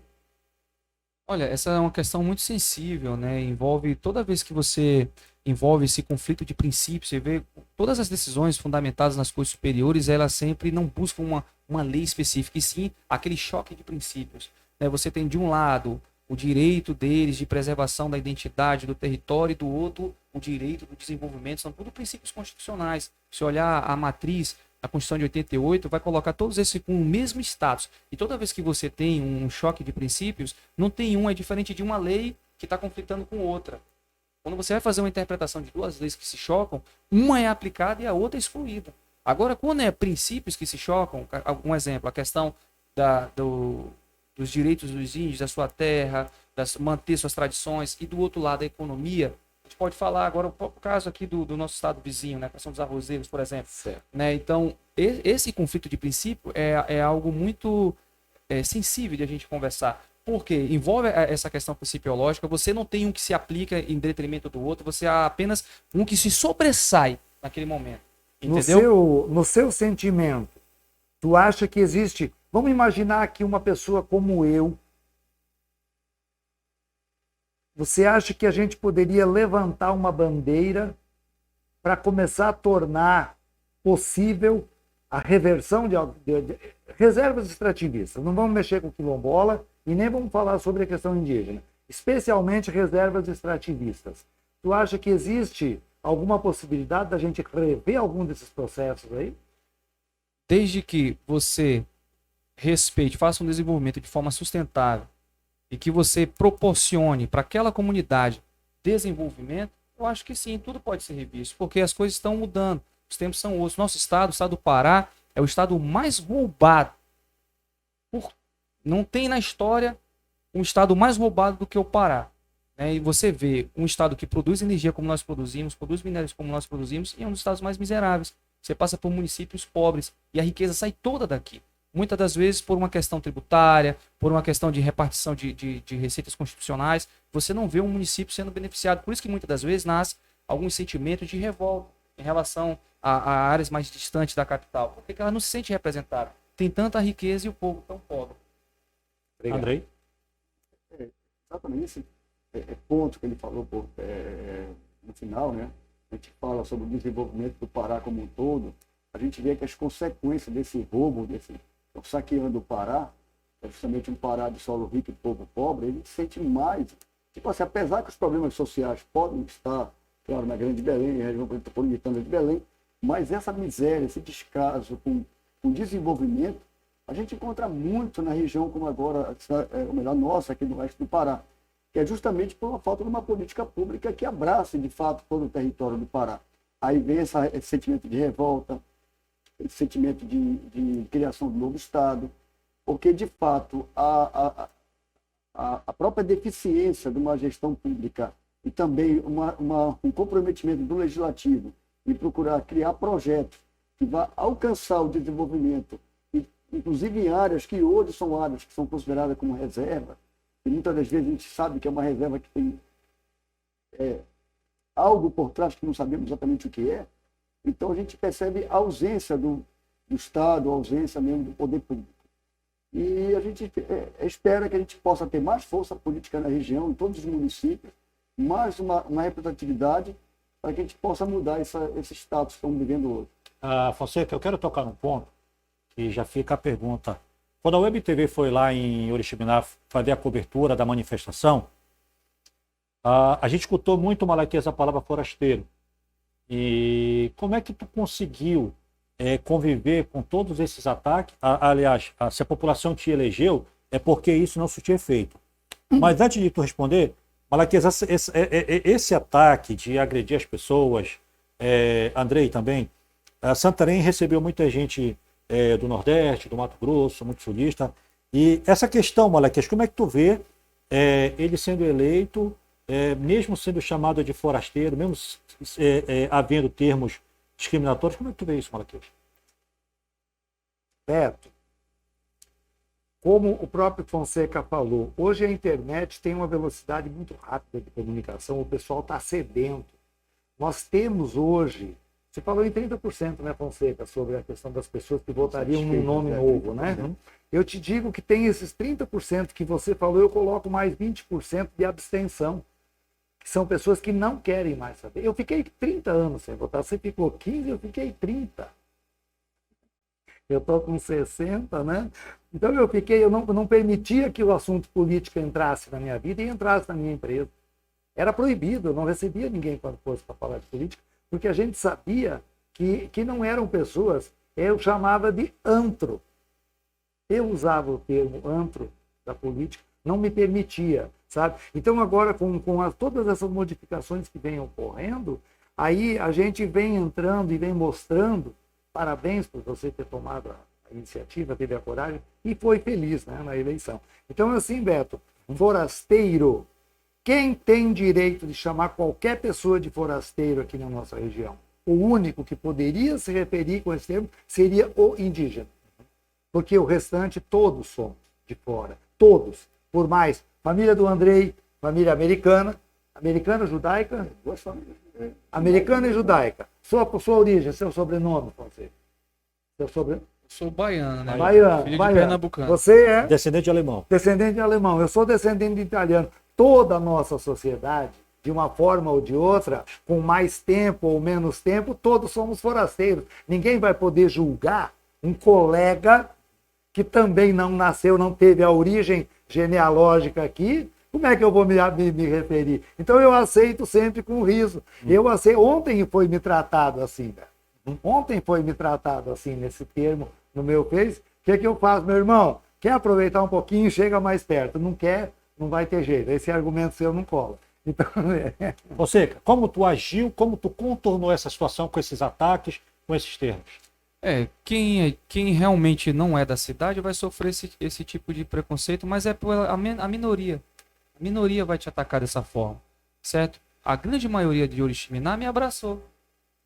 Olha, essa é uma questão muito sensível, né? Envolve, toda vez que você envolve esse conflito de princípios, você vê todas as decisões fundamentadas nas coisas superiores, elas sempre não buscam uma lei específica, e sim aquele choque de princípios. Né? Você tem de um lado o direito deles de preservação da identidade do território e do outro o direito do desenvolvimento, são tudo princípios constitucionais. Se olhar a matriz, a Constituição de 88 vai colocar todos esses com o mesmo status. E toda vez que você tem um choque de princípios, não tem é diferente de uma lei que está conflitando com outra. Quando você vai fazer uma interpretação de duas leis que se chocam, uma é aplicada e a outra é excluída. Agora, quando é princípios que se chocam, um exemplo, a questão dos direitos dos índios, da sua terra, manter suas tradições, e do outro lado a economia, a gente pode falar agora o caso aqui do nosso estado vizinho, né, a questão dos arrozeiros, por exemplo. Né? Então, esse conflito de princípio é algo muito sensível de a gente conversar, porque envolve essa questão principiológica, você não tem um que se aplica em detrimento do outro, você há apenas um que se sobressai naquele momento. Entendeu? No seu sentimento, tu acha que existe... Vamos imaginar que uma pessoa como eu, você acha que a gente poderia levantar uma bandeira para começar a tornar possível a reversão de reservas extrativistas? Não vamos mexer com quilombola e nem vamos falar sobre a questão indígena, especialmente reservas extrativistas. Tu acha que existe alguma possibilidade da gente rever algum desses processos aí? Desde que você respeite, faça um desenvolvimento de forma sustentável e que você proporcione para aquela comunidade desenvolvimento, eu acho que sim, tudo pode ser revisto, porque as coisas estão mudando, os tempos são outros. Nosso estado, o estado do Pará, é o estado mais roubado. Não tem na história um estado mais roubado do que o Pará. Né? E você vê um estado que produz energia como nós produzimos, produz minérios como nós produzimos, e é um dos estados mais miseráveis. Você passa por municípios pobres e a riqueza sai toda daqui. muitas das vezes por uma questão tributária, por uma questão de repartição de receitas constitucionais, você não vê um município sendo beneficiado. Por isso que muitas das vezes nasce algum sentimento de revolta em relação a áreas mais distantes da capital, porque ela não se sente representada. Tem tanta riqueza e o povo tão pobre. Obrigado. Andrei? Exatamente esse ponto que ele falou no final, né? A gente fala sobre o desenvolvimento do Pará como um todo, a gente vê que as consequências desse roubo, saqueando o Pará, é justamente um Pará de solo rico e povo pobre, ele sente mais. Tipo assim, apesar que os problemas sociais podem estar, claro, na Grande Belém, na região metropolitana de Belém, mas essa miséria, esse descaso com desenvolvimento, a gente encontra muito na região como agora, ou melhor, nossa, aqui do oeste do Pará, que é justamente por uma falta de uma política pública que abrace, de fato, todo o território do Pará. Aí vem esse sentimento de revolta, esse sentimento de criação do novo Estado, porque, de fato, a própria deficiência de uma gestão pública e também um comprometimento do legislativo em procurar criar projetos que vá alcançar o desenvolvimento, inclusive em áreas que hoje são áreas que são consideradas como reserva, e muitas das vezes a gente sabe que é uma reserva que tem algo por trás que não sabemos exatamente o que é. Então a gente percebe a ausência do Estado, a ausência mesmo do poder público. E a gente espera que a gente possa ter mais força política na região, em todos os municípios, mais uma representatividade, para que a gente possa mudar esse status que estamos vivendo hoje. Fonseca, eu quero tocar num ponto que já fica a pergunta. Quando a Web TV foi lá em Oriximiná fazer a cobertura da manifestação, a gente escutou muito, Malaquias, a palavra forasteiro. E como é que tu conseguiu conviver com todos esses ataques? Aliás, se a população te elegeu, é porque isso não surtiu efeito. Mas antes de tu responder, Malaquias, esse ataque de agredir as pessoas, Andrei também, Santarém recebeu muita gente do Nordeste, do Mato Grosso, muito sulista. E essa questão, Malaquias, como é que tu vê ele sendo eleito, mesmo sendo chamado de forasteiro, mesmo havendo termos discriminatórios? Como é que tu vê isso, Malaquias? Beto, como o próprio Fonseca falou, hoje a internet tem uma velocidade muito rápida de comunicação, o pessoal está sedento. Nós temos hoje, você falou em 30%, né, Fonseca, sobre a questão das pessoas que votariam num nome novo, né? Eu te digo que tem esses 30% que você falou, eu coloco mais 20% de abstenção, que são pessoas que não querem mais saber. Eu fiquei 30 anos sem votar, você ficou 15, eu fiquei 30. Eu estou com 60, né? Então eu não permitia que o assunto político entrasse na minha vida e entrasse na minha empresa. Era proibido, eu não recebia ninguém quando fosse para falar de política, porque a gente sabia que não eram pessoas, eu chamava de antro. Eu usava o termo antro da política, não me permitia, sabe? Então agora, com todas essas modificações que vêm ocorrendo, aí a gente vem entrando e vem mostrando. Parabéns por você ter tomado a iniciativa, teve a coragem e foi feliz, né, na eleição. Então, assim, Beto, forasteiro, quem tem direito de chamar qualquer pessoa de forasteiro aqui na nossa região? O único que poderia se referir com esse termo seria o indígena. Porque o restante, todos somos de fora. Todos. Por mais, família do Andrei, família americana, judaica? Duas famílias. Americana e judaica. Sua origem, seu sobrenome, Fonseca? Seu sobrenome? Eu sou baiano, né? Baiano, Filho baiano. de pernambucano. Você é Descendente de alemão. descendente de alemão. Eu sou descendente de italiano. Toda a nossa sociedade, de uma forma ou de outra, com mais tempo ou menos tempo, todos somos forasteiros. Ninguém vai poder julgar um colega que também não nasceu, não teve a origem genealógica aqui. Como é que eu vou me referir? Então eu aceito sempre com riso. Eu aceito. Ontem foi me tratado assim, velho. Ontem foi me tratado assim, nesse termo, no meu Face. O que eu faço, meu irmão? Quer aproveitar um pouquinho, chega mais perto. Não quer, não vai ter jeito. Esse argumento seu não cola. Então, Fonseca, como tu agiu, como tu contornou essa situação com esses ataques, com esses termos? Quem realmente não é da cidade vai sofrer esse tipo de preconceito, mas é a minoria. A minoria vai te atacar dessa forma, certo? A grande maioria de Oriximiná me abraçou.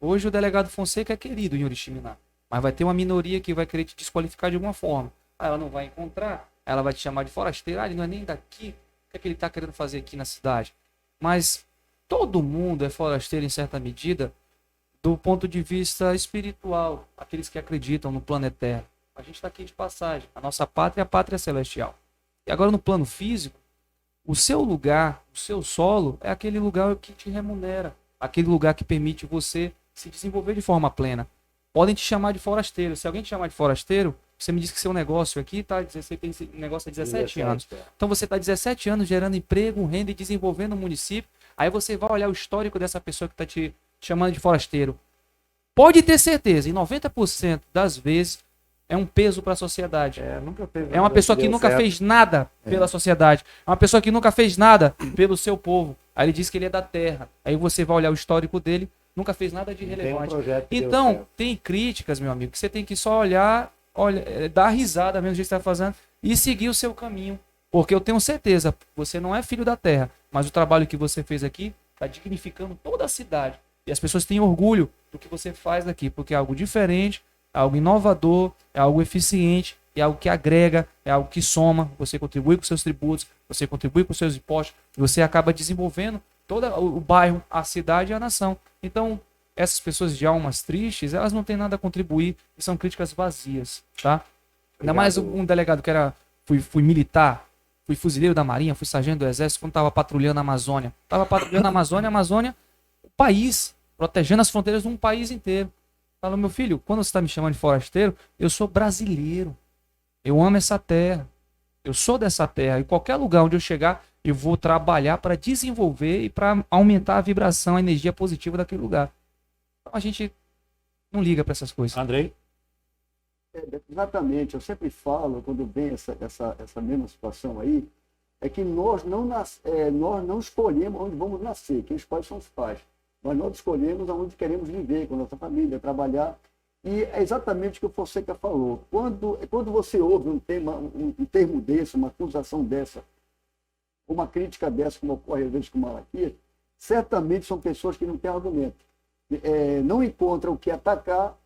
Hoje o delegado Fonseca é querido em Oriximiná, mas vai ter uma minoria que vai querer te desqualificar de alguma forma. Aí ela não vai encontrar, ela vai te chamar de forasteiro, ele não é nem daqui, o que é que ele está querendo fazer aqui na cidade? Mas todo mundo é forasteiro em certa medida do ponto de vista espiritual, aqueles que acreditam no plano eterno. A gente está aqui de passagem, a nossa pátria é a pátria celestial. E agora no plano físico, o seu lugar, o seu solo é aquele lugar que te remunera, aquele lugar que permite você se desenvolver de forma plena. Podem te chamar de forasteiro. Se alguém te chamar de forasteiro, você me diz que seu negócio aqui tá, você tem esse negócio há 17 anos. Então você está 17 anos gerando emprego, renda e desenvolvendo o município. Aí você vai olhar o histórico dessa pessoa que está te chamando de forasteiro. Pode ter certeza, em 90% das vezes é um peso para a sociedade. É uma pessoa que nunca fez nada pela sociedade. É uma pessoa que nunca fez nada pelo seu povo. Aí ele diz que ele é da terra. Aí você vai olhar o histórico dele, nunca fez nada de relevante. Então, tem críticas, meu amigo, que você tem que só olhar, dar risada mesmo do jeito que você está fazendo e seguir o seu caminho. Porque eu tenho certeza, você não é filho da terra, mas o trabalho que você fez aqui está dignificando toda a cidade. E as pessoas têm orgulho do que você faz aqui, porque é algo diferente, é algo inovador, é algo eficiente, é algo que agrega, é algo que soma. Você contribui com seus tributos, você contribui com seus impostos, você acaba desenvolvendo todo o bairro, a cidade e a nação. Então, essas pessoas de almas tristes, elas não têm nada a contribuir e são críticas vazias, tá? Ainda mais um delegado que era, fui militar, fui fuzileiro da Marinha, fui sargento do Exército, quando estava patrulhando a Amazônia. Estava patrulhando a Amazônia, o país, protegendo as fronteiras de um país inteiro. Falou, meu filho, quando você está me chamando de forasteiro, eu sou brasileiro. Eu amo essa terra. Eu sou dessa terra. E qualquer lugar onde eu chegar, eu vou trabalhar para desenvolver e para aumentar a vibração, a energia positiva daquele lugar. Então a gente não liga para essas coisas. Andrei? Exatamente. Eu sempre falo, quando vem essa mesma situação aí, é que nós não escolhemos onde vamos nascer. Quem escolhe são os pais. Mas nós escolhemos aonde queremos viver, com a nossa família, trabalhar. E é exatamente o que o Fonseca falou. Quando você ouve um termo desse, uma acusação dessa, uma crítica dessa, como ocorre às vezes com Malaquias, certamente são pessoas que não têm argumento. Não encontram o que atacar,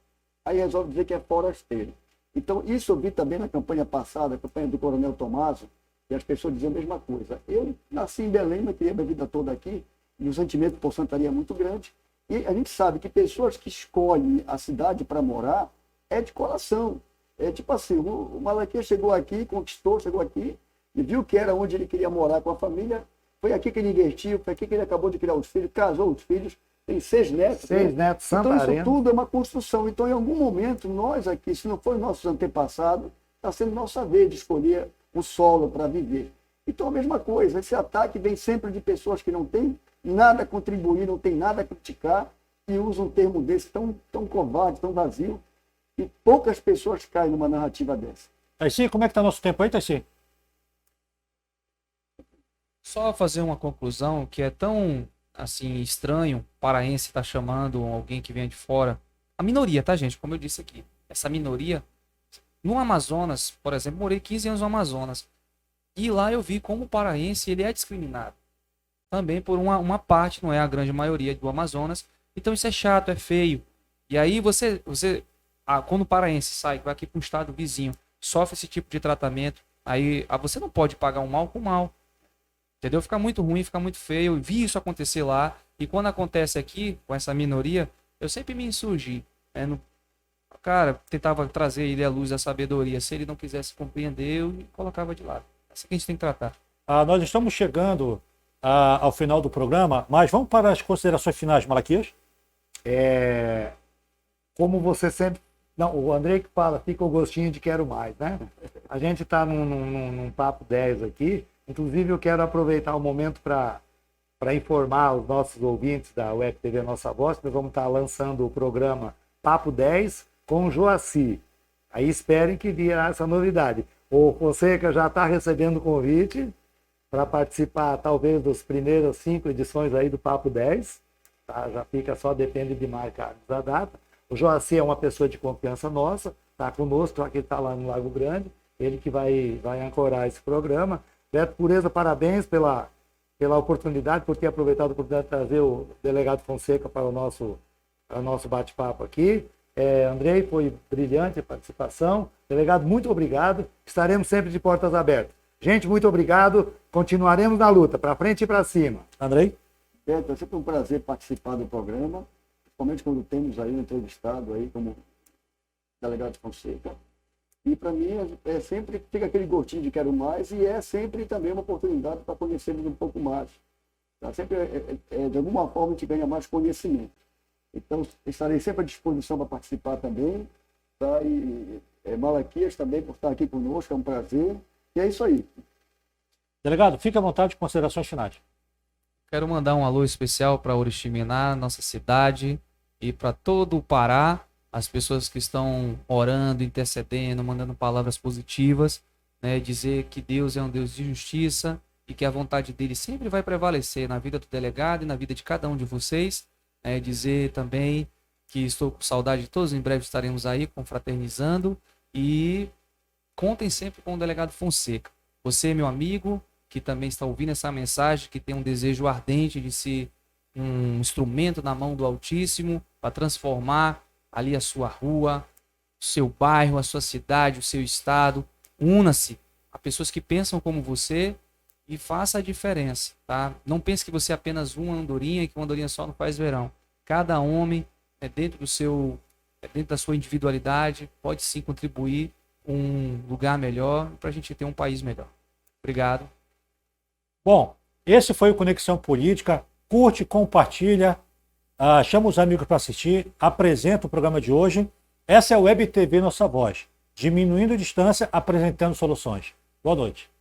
aí resolve dizer que é forasteiro. Então, isso eu vi também na campanha passada, a campanha do Coronel Tomaso, e as pessoas diziam a mesma coisa. Eu nasci em Belém, mas criei minha vida toda aqui, e o sentimento por Santaria é muito grande. E a gente sabe que pessoas que escolhem a cidade para morar é de coração. É tipo assim, o Malaquias chegou aqui, conquistou, chegou aqui, e viu que era onde ele queria morar com a família. Foi aqui que ele investiu, foi aqui que ele acabou de criar os filhos, casou os filhos, tem 6 netos. 6 netos, Então isso tudo é uma construção. Então, em algum momento, nós aqui, se não for nossos antepassados, está sendo nossa vez de escolher o solo para viver. Então, a mesma coisa, esse ataque vem sempre de pessoas que não têm nada a contribuir, não tem nada a criticar, e usam um termo desse tão covarde, tão vazio, e poucas pessoas caem numa narrativa dessa. Taici, como é que está nosso tempo aí, Taici? Só fazer uma conclusão que é tão assim estranho, o paraense está chamando alguém que vem de fora. A minoria, tá, gente? Como eu disse aqui. Essa minoria. No Amazonas, por exemplo, morei 15 anos no Amazonas. E lá eu vi como o paraense ele é discriminado. Também por uma parte, não é a grande maioria do Amazonas. Então isso é chato, é feio. E aí quando o paraense sai, vai aqui para um estado vizinho, sofre esse tipo de tratamento, aí você não pode pagar um mal com mal. Entendeu? Fica muito ruim, fica muito feio. Eu vi isso acontecer lá. E quando acontece aqui, com essa minoria, eu sempre me insurgi. Cara, tentava trazer ele à luz da sabedoria. Se ele não quisesse compreender, eu colocava de lado. É assim que a gente tem que tratar. Nós estamos chegando ao final do programa, mas vamos para as considerações finais, Malaquias? Como você sempre... Não, o Andrei que fala, fica o gostinho de quero mais, né? A gente está num papo 10 aqui. Inclusive, eu quero aproveitar o momento para informar os nossos ouvintes da Web TV Nossa Voz, que nós vamos estar lançando o programa Papo 10 com o Joaci. Aí esperem que virá essa novidade. O Fonseca já está recebendo o convite para participar, talvez, das primeiras 5 edições aí do Papo 10. Tá? Já fica só, depende de marcarmos a data. O Joaci é uma pessoa de confiança nossa, está conosco, aqui está lá no Lago Grande, ele que vai ancorar esse programa. Beto Pureza, parabéns pela oportunidade, por ter aproveitado a oportunidade de trazer o delegado Fonseca para o nosso bate-papo aqui. Andrei, foi brilhante a participação. Delegado, muito obrigado. Estaremos sempre de portas abertas. Gente, muito obrigado. Continuaremos na luta, para frente e para cima. Andrei? Beto, é sempre um prazer participar do programa, principalmente quando temos aí um entrevistado aí como delegado Fonseca. E para mim sempre fica aquele gostinho de quero mais e é sempre também uma oportunidade para conhecermos um pouco mais. Tá? Sempre, de alguma forma, a gente ganha mais conhecimento. Então, estarei sempre à disposição para participar também. Tá? E Malaquias também por estar aqui conosco, é um prazer. E é isso aí. Delegado, fique à vontade de considerações finais. Quero mandar um alô especial para Oriximiná, nossa cidade, e para todo o Pará, as pessoas que estão orando, intercedendo, mandando palavras positivas, né, dizer que Deus é um Deus de justiça e que a vontade dele sempre vai prevalecer na vida do delegado e na vida de cada um de vocês. Dizer também que estou com saudade de todos, em breve estaremos aí confraternizando e contem sempre com o delegado Fonseca. Você, meu amigo, que também está ouvindo essa mensagem, que tem um desejo ardente de ser um instrumento na mão do Altíssimo para transformar ali a sua rua, o seu bairro, a sua cidade, o seu estado. Una-se a pessoas que pensam como você e faça a diferença, tá? Não pense que você é apenas uma andorinha e que uma andorinha só não faz verão. Cada homem, dentro da sua individualidade, pode sim contribuir com um lugar melhor para a gente ter um país melhor. Obrigado. Bom, esse foi o Conexão Política. Curte, compartilha, chama os amigos para assistir, apresenta o programa de hoje. Essa é a Web TV Nossa Voz, diminuindo distância, apresentando soluções. Boa noite.